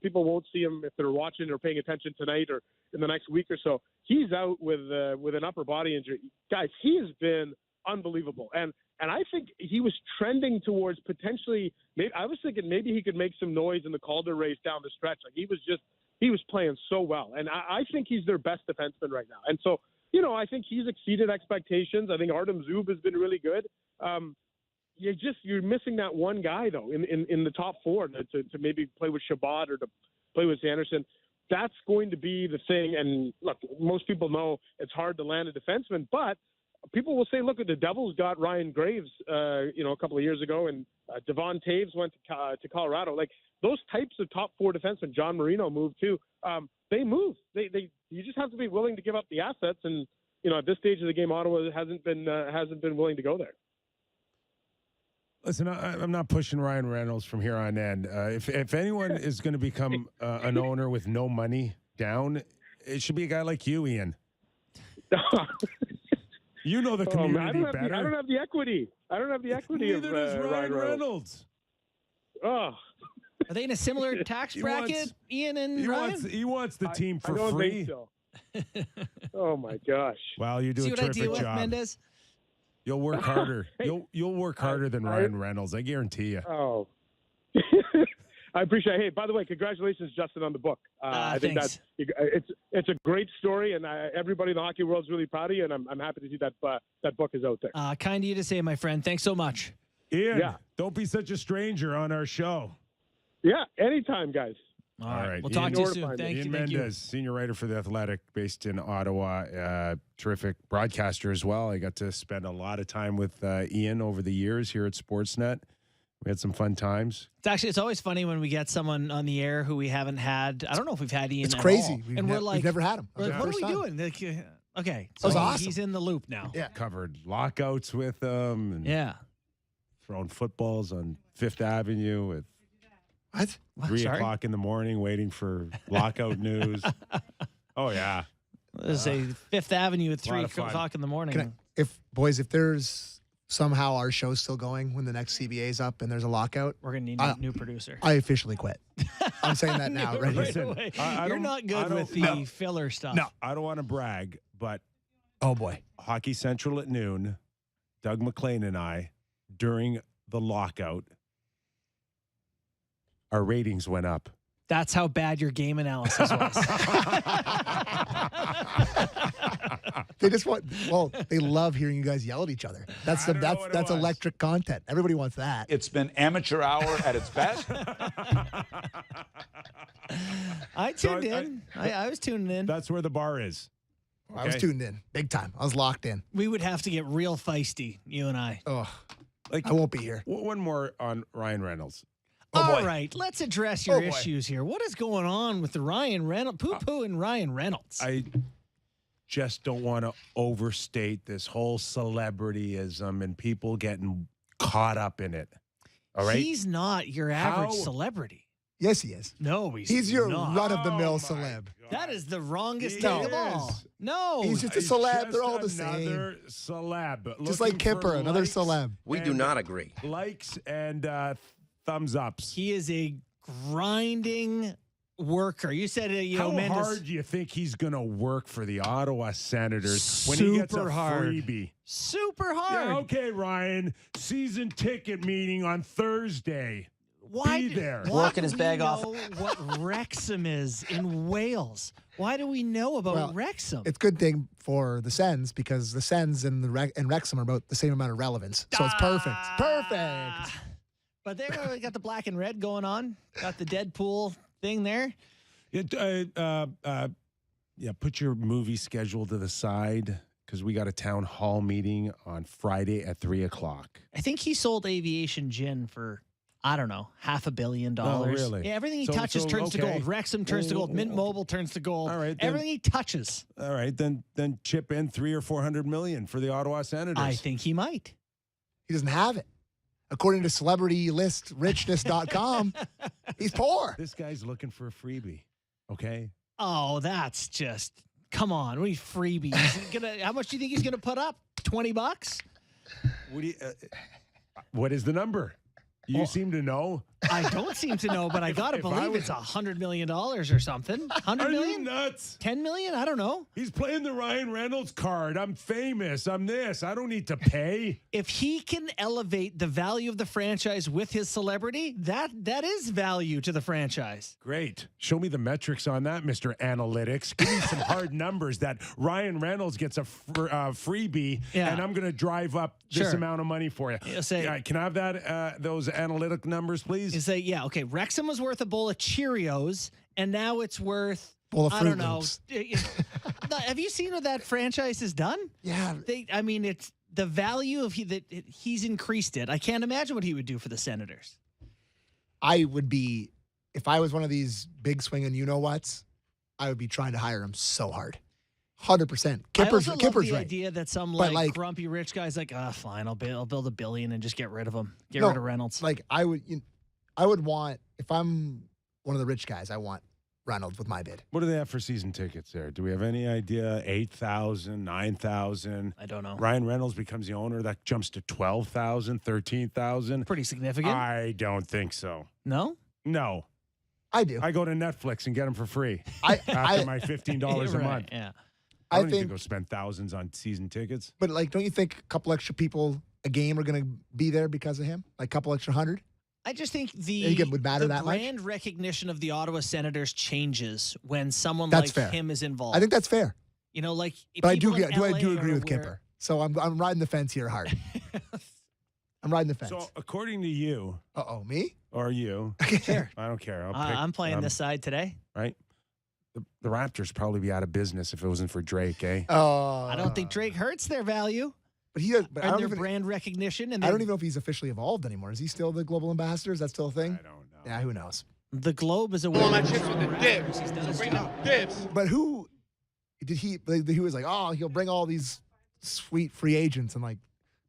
people won't see him if they're watching or paying attention tonight or in the next week or so. He's out with an upper body injury. Guys, he has been unbelievable. And I think he was trending towards potentially, I was thinking maybe he could make some noise in the Calder race down the stretch. Like he was playing so well. And I think he's their best defenseman right now. And so, I think he's exceeded expectations. I think Artem Zub has been really good. You're missing that one guy though in the top four to maybe play with Shabbat or to play with Sanderson. That's going to be the thing. And look, most people know it's hard to land a defenseman, but people will say, look, the Devils got Ryan Graves, a couple of years ago, and Devon Taves went to Colorado. Like those types of top four defensemen, John Marino moved too. They move. You just have to be willing to give up the assets. And at this stage of the game, Ottawa hasn't been willing to go there. Listen, I'm not pushing Ryan Reynolds from here on end. If anyone is going to become an owner with no money down, it should be a guy like you, Ian. You know the community better. I don't have the equity. Neither does Ryan Reynolds. Oh. Are they in a similar tax bracket, Ian and Ryan? He wants the team for I don't free. Think so. Oh my gosh! Well, you do See a what I terrific deal with, job. Mendez? You'll work harder. You'll work harder than Ryan Reynolds. I guarantee you. Oh. I appreciate it. Hey, by the way, congratulations, Justin, on the book. I think thanks. it's a great story, and everybody in the hockey world is really proud of you, and I'm happy to see that book is out there. Kind of you to say, my friend. Thanks so much. Ian, don't be such a stranger on our show. Yeah, anytime, guys. All right. We'll Ian, talk to you soon. Thank Ian you. Mendez, senior writer for The Athletic, based in Ottawa. Terrific broadcaster as well. I got to spend a lot of time with Ian over the years here at Sportsnet. We had some fun times. It's always funny when we get someone on the air who we haven't had. I don't know if we've had Ian. It's at crazy. all. We're like, we've never had him. We're like, what are we doing? Like, okay, so was awesome. He's in the loop now. Yeah. Covered lockouts with them. And Yeah. throwing footballs on Fifth Avenue at What? 3 o'clock in the morning, waiting for lockout news. Oh yeah. Let's say Fifth Avenue at 3 lot of fun. o'clock in the morning. If there's somehow our show's still going when the next CBA's up and there's a lockout, We're gonna need a new producer. I officially quit. I'm saying that now, right? Right here. away. I You're don't- not I good don't- with the no. filler stuff. No, I don't want to brag, but Oh boy. Hockey Central at noon, Doug McLean and I, during the lockout, our ratings went up. That's how bad your game analysis was. They love hearing you guys yell at each other. That's electric content. Everybody wants that. It's been amateur hour at its best. I tuned in. I was tuning in. That's where the bar is. I was tuned in big time. I was locked in. We would have to get real feisty, you and I. Oh, Like I won't be here. one more on Ryan Reynolds. All right, let's address your Oh, boy. issues here. What is going on with the Ryan Reynolds, poo-poo and Ryan Reynolds? I just don't want to overstate this whole celebrityism and people getting caught up in it. All right. He's not your average How- celebrity. Yes, he is. No, He's your not. run-of-the-mill Oh, my celeb. God. That is the wrongest He take of all. is. No. He's just a He's celeb. They're all the just same. Another celeb. Just like Looking for Kyper, another likes celeb. We do and- not agree. Likes and thumbs ups. He is a grinding worker. You said, How Mendes. hard do you think he's going to work for the Ottawa Senators when he gets a Super hard. freebie? Super hard. Yeah, okay, Ryan. Season ticket meeting on Thursday. Be there. Working his bag off. What Wrexham is in Wales? Why do we know about Well, Wrexham? It's a good thing for the Sens because the Sens and and Wrexham are about the same amount of relevance. So it's perfect. Perfect. But they got the black and red going on. Got the Deadpool thing there. Put your movie schedule to the side because we got a town hall meeting on Friday at 3 o'clock. I think he sold Aviation Gin for, I don't know, $500 million. really? Yeah, everything he So- touches so, turns to okay. gold. Wrexham turns to gold. Mint Mobile turns to gold. All right, then- Everything he touches. All right, then chip in $300 or $400 million for the Ottawa Senators. I think he might. He doesn't have it. According to CelebrityListRichness.com, he's poor. This guy's looking for a freebie. Okay. Oh, that's just, come on. We freebies. How much do you think he's going to put up? $20? What is the number? You seem to know. I don't seem to know, but I gotta believe it's $100 million or something. 100 Are million? you nuts? 10 million? I don't know. He's playing the Ryan Reynolds card. I'm famous. I'm this. I don't need to pay. If he can elevate the value of the franchise with his celebrity, that is value to the franchise. Great. Show me the metrics on that, Mr. Analytics. Give me some hard numbers that Ryan Reynolds gets a freebie, and I'm going to drive up this amount of money for you. Can I have that? Those analytic numbers, please? You say, okay, Wrexham was worth a bowl of Cheerios, and now it's worth, bowl of I Fruit don't know. Loops. Have you seen what that franchise has done? Yeah. It's the value of he's increased it. I can't imagine what he would do for the Senators. I would be, if I was one of these big swinging you-know-whats, I would be trying to hire him so hard. 100%. Kipper's love the right. idea that some grumpy rich guy's like, fine, I'll build $1 billion and just get rid of him. Get rid of Reynolds. Like I would want, if I'm one of the rich guys, I want Reynolds with my bid. What do they have for season tickets there? Do we have any idea? 8,000, 9,000? I don't know. Ryan Reynolds becomes the owner. That jumps to 12,000, 13,000. Pretty significant. I don't think so. No? No. I do. I go to Netflix and get them for free after my $15 a month. Yeah. I don't need to go spend thousands on season tickets. But don't you think a couple extra people a game are going to be there because of him? Like a couple extra 100? I just think would matter that much? brand recognition of the Ottawa Senators changes when someone fair. him is involved. I think that's fair. But I do agree with Kyper. So I'm riding the fence here hard. I'm riding the fence. So according to you, me or you? Sure. I don't care. I'm playing this side today. Right. The Raptors probably be out of business if it wasn't for Drake, eh? I don't think Drake hurts their value. But their brand recognition. And I don't even know if he's officially evolved anymore. Is he still the global ambassador? Is that still a thing? I don't know. Yeah, who knows? The Globe is a All my chips with the dips. Bring up dips. But who did he was like, he'll bring all these sweet free agents, and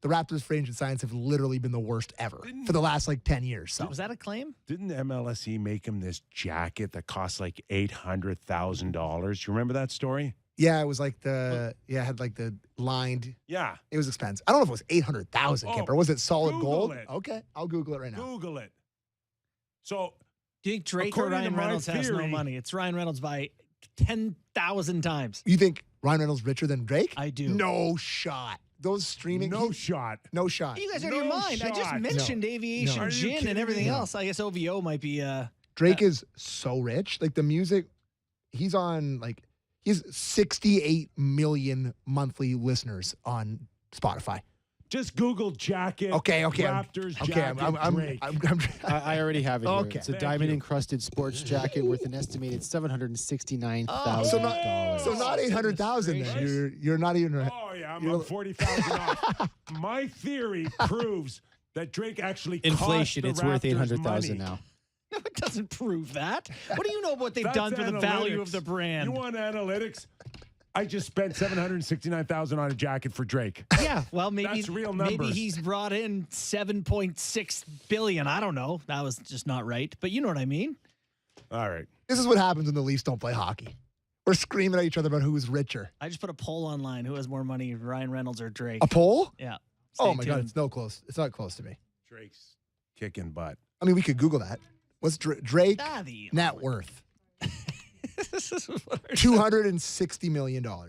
the Raptors free agent signs have literally been the worst ever for the last 10 years. So. Was that a claim? Didn't MLSE make him this jacket that cost $800,000? You remember that story? Yeah, it was it had the lined. Yeah. It was expensive. I don't know if it was 800,000, Kipper. Was it solid Google gold? It. Okay, I'll Google it right now. Google it. So, do you think Drake or Ryan Reynolds has no money? It's Ryan Reynolds by 10,000 times. You think Ryan Reynolds richer than Drake? I do. No shot. Those streaming. No shot. No shot. You guys are out of your mind. I just mentioned aviation, gin, and everything else. I guess OVO might be. Drake is so rich. The music, he's on he has 68 million monthly listeners on Spotify. Just Google jacket. Okay. Raptors jacket. Drake. I already have it here. Okay. It's a diamond-encrusted sports jacket worth an estimated $769,000. So not 800,000. Then you're not even. Oh yeah, I'm 40,000 off. My theory proves that Drake actually inflation. Cost It's the worth Raptors 800,000 money. now. No, it doesn't prove that. What do you know what they've done for the value of the brand? You want analytics? I just spent $769,000 on a jacket for Drake. Yeah, well, maybe that's real numbers. Maybe he's brought in $7.6 billion. I don't know. That was just not right. But you know what I mean. All right. This is what happens when the Leafs don't play hockey. We're screaming at each other about who's richer. I just put a poll online. Who has more money, Ryan Reynolds or Drake? A poll? Yeah. Oh my God, it's no close. It's not close to me. Drake's kicking butt. I mean, we could Google that. What's Drake net worth? $260 million. That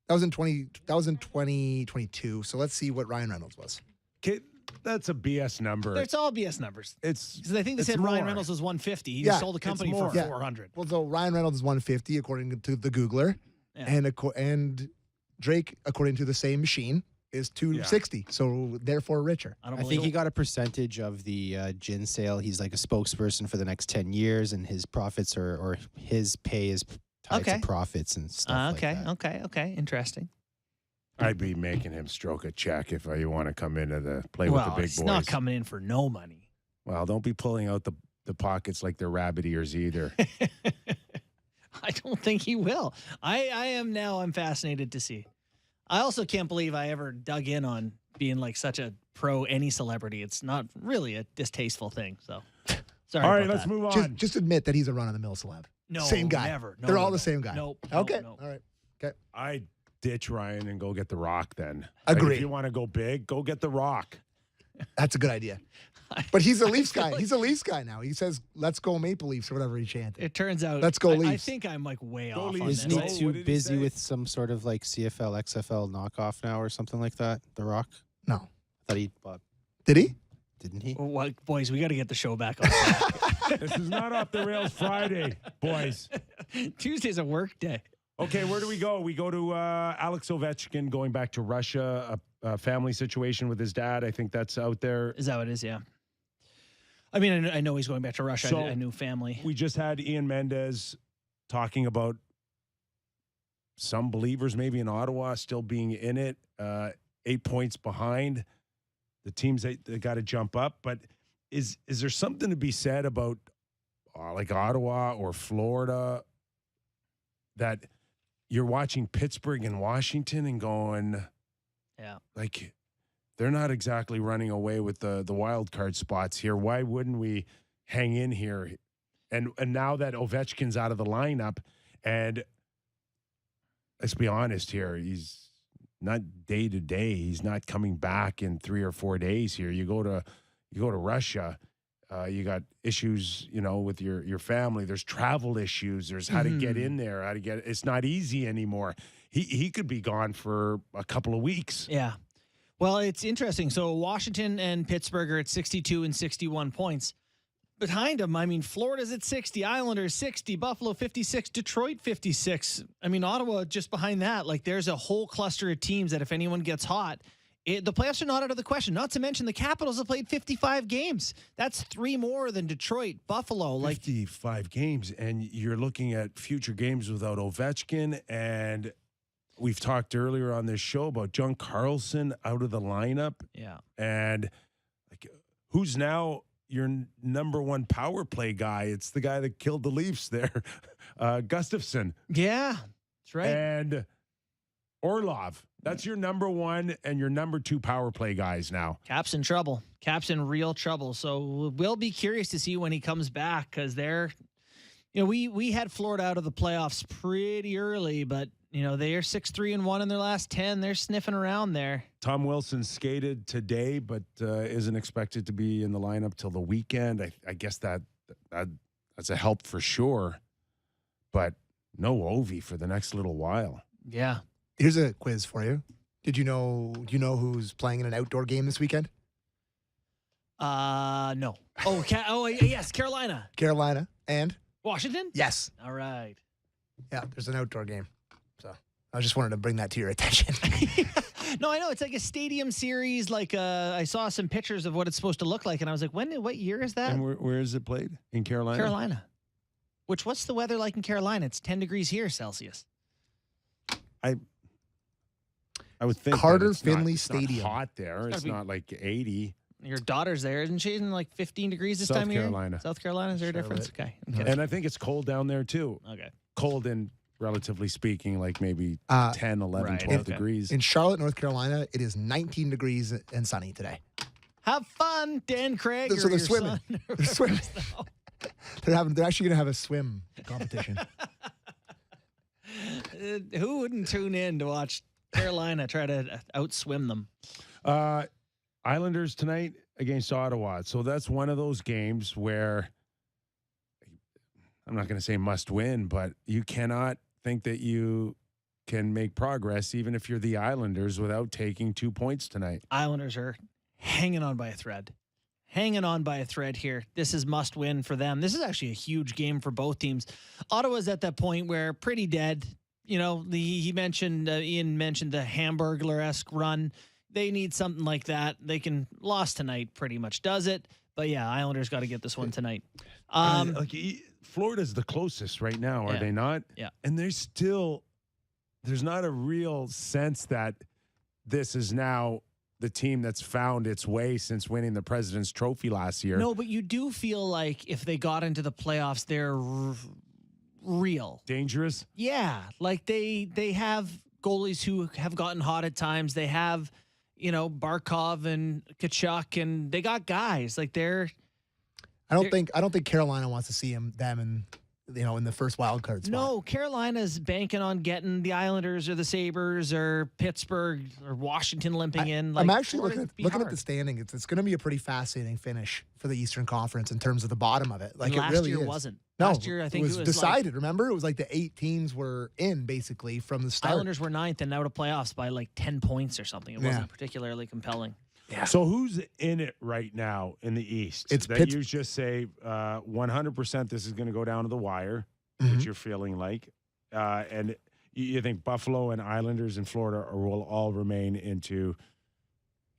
was in 2022. So let's see what Ryan Reynolds was. Okay, that's a BS number. It's all BS numbers. It's because I think they said Ryan Reynolds was 150. He sold the company for 400. Well, so Ryan Reynolds is 150 according to the Googler, and Drake, according to the same machine, is 260. So therefore richer. I think he got a percentage of the gin sale. He's like a spokesperson for the next 10 years, and his profits or his pay is tied to profits and stuff like that. Okay. Interesting. I'd be making him stroke a check if you want to come into the play with the big boys. He's not coming in for no money. Well, don't be pulling out the pockets like they're rabbit ears either. I don't think he will. I'm fascinated to see. I also can't believe I ever dug in on being such a pro any celebrity. It's not really a distasteful thing. So, sorry. All right, let's move on. Just admit that he's a run-of-the-mill celeb. No, same guy. Never. No, They're all the same guy. Nope. Okay. Nope. All right. Okay. I ditch Ryan and go get The Rock then. Agree. If you want to go big, go get The Rock. That's a good idea. But he's a Leafs guy. He's a Leafs guy now. He says, "Let's go Maple Leafs" or whatever he chanted. It turns out, let's go Leafs. I think I'm like way off Leafs. on Isn't this. he too busy with some sort of like CFL, XFL knockoff now or something like that? The Rock? No. I thought he bought. Did he? Didn't he? Well, what, boys, we got to get the show back on track. This is not Off the Rails Friday, boys. Tuesday's a work day. Okay, where do we go? We go to Alex Ovechkin going back to Russia, a family situation with his dad. I think that's out there. Is that what it is? Yeah. I mean, I know he's going back to Russia. So I knew family. We just had Ian Mendez talking about some believers maybe in Ottawa still being in it, 8 points behind the teams that they got to jump up. But is there something to be said about like Ottawa or Florida that you're watching Pittsburgh and Washington and going, yeah, like they're not exactly running away with the wild card spots here. Why wouldn't we hang in here? And now that Ovechkin's out of the lineup, and let's be honest here, he's not day to day. He's not coming back in 3 or 4 days here. You go to Russia, you got issues, with your family. There's travel issues. There's how to get in there, it's not easy anymore. He could be gone for a couple of weeks. Yeah. Well, it's interesting. So Washington and Pittsburgh are at 62 and 61 points. Behind them, I mean, Florida's at 60, Islanders 60, Buffalo 56, Detroit 56. I mean, Ottawa just behind that. Like, there's a whole cluster of teams that if anyone gets hot, the playoffs are not out of the question. Not to mention the Capitals have played 55 games. That's 3 more than Detroit, Buffalo. 55 games, and you're looking at future games without Ovechkin, and we've talked earlier on this show about John Carlson out of the lineup. Yeah. And like, who's now your number one power play guy? It's the guy that killed the Leafs there, Gustafsson. Yeah, that's right. And Orlov. That's your number one and your number 2 power play guys now. Cap's in trouble. Cap's in real trouble. So we'll be curious to see when he comes back because they're, we had Florida out of the playoffs pretty early, but they are 6-3-1 in their last 10. They're sniffing around there. Tom Wilson skated today, but isn't expected to be in the lineup till the weekend. I guess that's a help for sure, but no Ovi for the next little while. Yeah. Here's a quiz for you. Do you know who's playing in an outdoor game this weekend? No. Yes, Carolina. Carolina and Washington? Yes. All right. Yeah, there's an outdoor game. So I just wanted to bring that to your attention. No, I know. It's like a stadium series. Like I saw some pictures of what it's supposed to look like, and I was like, what year is that? And where is it played? In Carolina? Carolina. What's the weather like in Carolina? It's 10 degrees here, Celsius. I would think Carter it's Finley not Stadium. hot there. It's not like 80. Your daughter's there, isn't she? In like 15 degrees this South time of year? Carolina. South Carolina. Is there a difference? Okay. And I think it's cold down there too. Okay. Cold in, relatively speaking, like maybe 10, 11, right, 12 okay. degrees. In Charlotte, North Carolina, it is 19 degrees and sunny today. Have fun, Dan Craig. So they're your swimming. son. They're swimming. They're actually going to have a swim competition. Who wouldn't tune in to watch Carolina try to outswim them? Islanders tonight against Ottawa. So that's one of those games where I'm not going to say must win, but you cannot think that you can make progress even if you're the Islanders without taking 2 points tonight. Islanders are hanging on by a thread. Hanging on by a thread here. This is must win for them. This is actually a huge game for both teams. Ottawa's at that point where pretty dead. He mentioned, Ian mentioned the Hamburglar-esque run. They need something like that. They can loss tonight pretty much does it. But yeah, Islanders got to get this one tonight. Florida's the closest right now, are they not? Yeah. And there's not a real sense that this is now the team that's found its way since winning the President's Trophy last year. No, but you do feel like if they got into the playoffs, they're real. Dangerous? Yeah. Like they have goalies who have gotten hot at times. They have, Barkov and Kachuk, and they got guys like they're. I don't think Carolina wants to see them in the first wild card spot. No, Carolina's banking on getting the Islanders or the Sabres or Pittsburgh or Washington limping in. I'm actually Florida looking at the standing. It's going to be a pretty fascinating finish for the Eastern Conference in terms of the bottom of it. Like last it really year is. wasn't. No, last year I think it was decided. Remember, it was like the 8 teams were in basically from the start. Islanders were 9th and out of playoffs by like 10 points or something. It wasn't particularly compelling. Yeah. So who's in it right now in the East? It's that you just say 100% this is going to go down to the wire, which you're feeling like. And you think Buffalo and Islanders and Florida will all remain into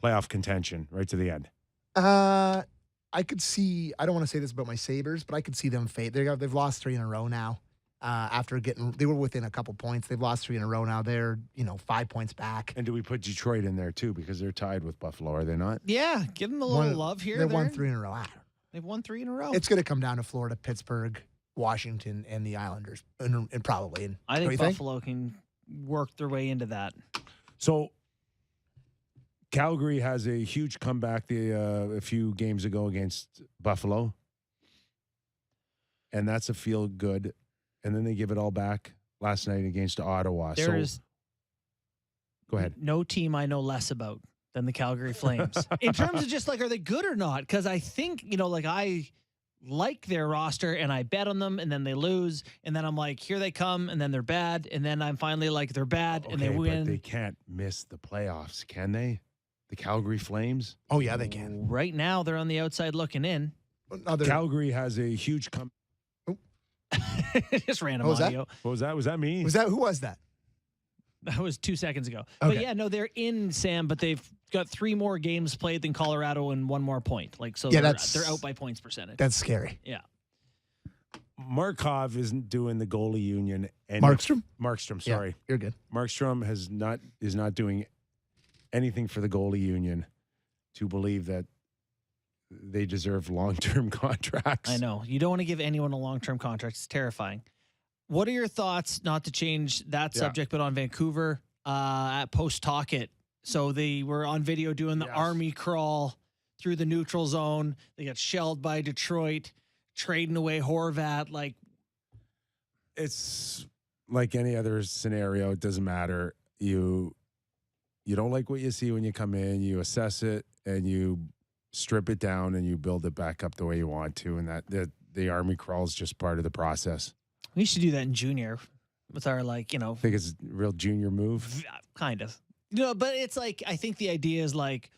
playoff contention right to the end? I could see, I don't want to say this about my Sabres, but I could see them fade. They've lost 3 in a row now. After they were within a couple points. They've lost 3 in a row now. They're, 5 points back. And do we put Detroit in there too? Because they're tied with Buffalo, are they not? Yeah, give them a little love here. They've won 3 in a row. They've won 3 in a row. It's going to come down to Florida, Pittsburgh, Washington, and the Islanders, and probably. And I think Buffalo can work their way into that. So Calgary has a huge comeback a few games ago against Buffalo. And that's a feel good. And then they give it all back last night against Ottawa. There is go ahead. No team I know less about than the Calgary Flames. In terms of just like, are they good or not? Because I think, I like their roster and I bet on them and then they lose. And then I'm like, here they come. And then they're bad. And then I'm finally like, they're bad and they win. But they can't miss the playoffs, can they? The Calgary Flames? Oh, yeah, they can. Right now, they're on the outside looking in. Calgary has a huge Just random what was audio. That? What was that? Was that me? Who was that? That was 2 seconds ago. Okay. But yeah, no, they're in, Sam, but they've got 3 more games played than Colorado and 1 more point. They're out by points percentage. That's scary. Yeah. Markov isn't doing the goalie union. Markstrom, sorry. Yeah, you're good. Markstrom is not doing anything for the goalie union to believe that they deserve long-term contracts. I know. You don't want to give anyone a long-term contract. It's terrifying. What are your thoughts, not to change that subject, but on Vancouver at post-Talkett? So they were on video doing the army crawl through the neutral zone. They got shelled by Detroit, trading away Horvat. It's like any other scenario. It doesn't matter. You don't like what you see when you come in. You assess it, and you strip it down, and you build it back up the way you want to. And the army crawl is just part of the process. We should do that in junior with our, think it's a real junior move? Kind of. But it's like, I think the idea is like,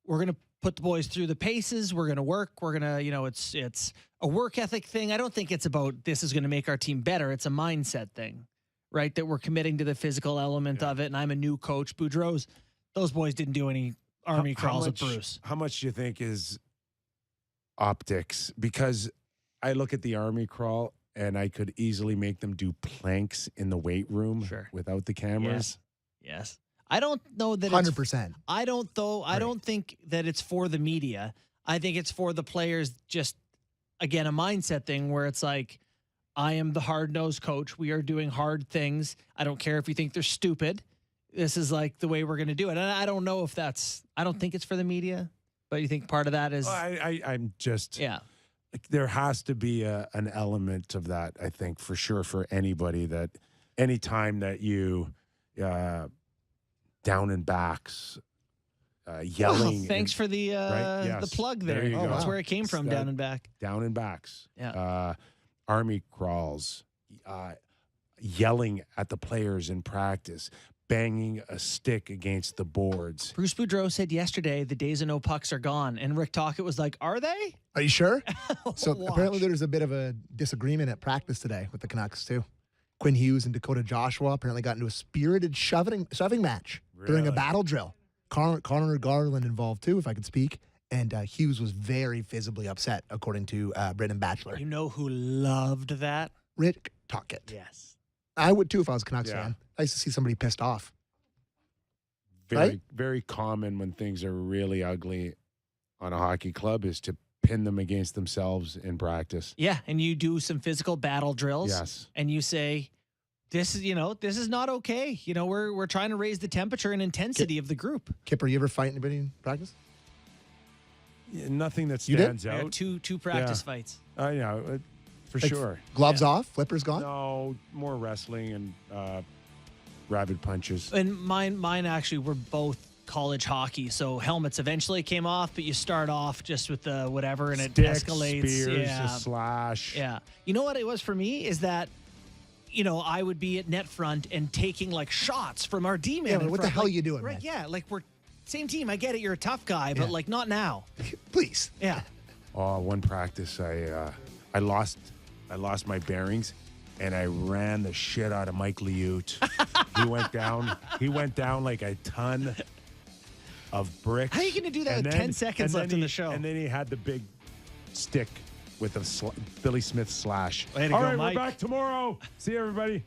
we're going to put the boys through the paces. We're going to work. We're going to, it's a work ethic thing. I don't think it's about this is going to make our team better. It's a mindset thing, right? That we're committing to the physical element of it. And I'm a new coach. Boudreau's, those boys didn't do any army crawls with Bruce. How much do you think is optics? Because I look at the army crawl and I could easily make them do planks in the weight room without the cameras. Yes. I don't know that 100%. I don't think that it's for the media. I think it's for the players, just, again, a mindset thing where it's like, I am the hard-nosed coach. We are doing hard things. I don't care if you think they're stupid. This is like the way we're going to do it. And I don't know if I don't think it's for the media, but you think part of that is. I'm just. Yeah. There has to be an element of that, I think, for sure, for anybody, that anytime that you down and backs, yelling. Thanks for the the plug there. There you go. That's where it came from, down and back. Down and backs. Yeah. Army crawls, yelling at the players in practice, banging a stick against the boards. Bruce Boudreau said yesterday the days of no pucks are gone. And Rick Tocchet was like, are they? Are you sure? So apparently there's a bit of a disagreement at practice today with the Canucks too. Quinn Hughes and Dakota Joshua apparently got into a spirited shoving match during a battle drill. Connor Garland involved too, if I could speak. And Hughes was very visibly upset, according to Brendan Batchelor. You know who loved that? Rick Tocchet. Yes. I would too if I was a Canucks fan. Nice to see somebody pissed off. Very common when things are really ugly on a hockey club is to pin them against themselves in practice. Yeah, and you do some physical battle drills. Yes. And you say, this is not okay. We're trying to raise the temperature and intensity of the group. Kipper, you ever fight anybody in practice? Yeah, nothing that stands out. Two practice fights. for Like, sure. Gloves off, flippers gone. No, more wrestling and rabid punches. And mine actually were both college hockey. So helmets eventually came off, but you start off just with the whatever, and it Sticks, escalates. spears, Yeah. a slash. Yeah. You know what it was for me is that, you know, I would be at net front and taking like shots from our D-man. Yeah, but in what the front. hell Like, you doing, Right. man? Yeah. Like we're same team. I get it. You're a tough guy, but Yeah. like not now. Please. Yeah. Oh, one practice, I lost my bearings, and I ran the shit out of Mike Liute. He went down like a ton of bricks. How are you going to do that And with then- 10 seconds and left then in the he- show? And then he had the big stick with a Billy Smith slash. Way to All go, right, Mike. we're back tomorrow. See you, everybody.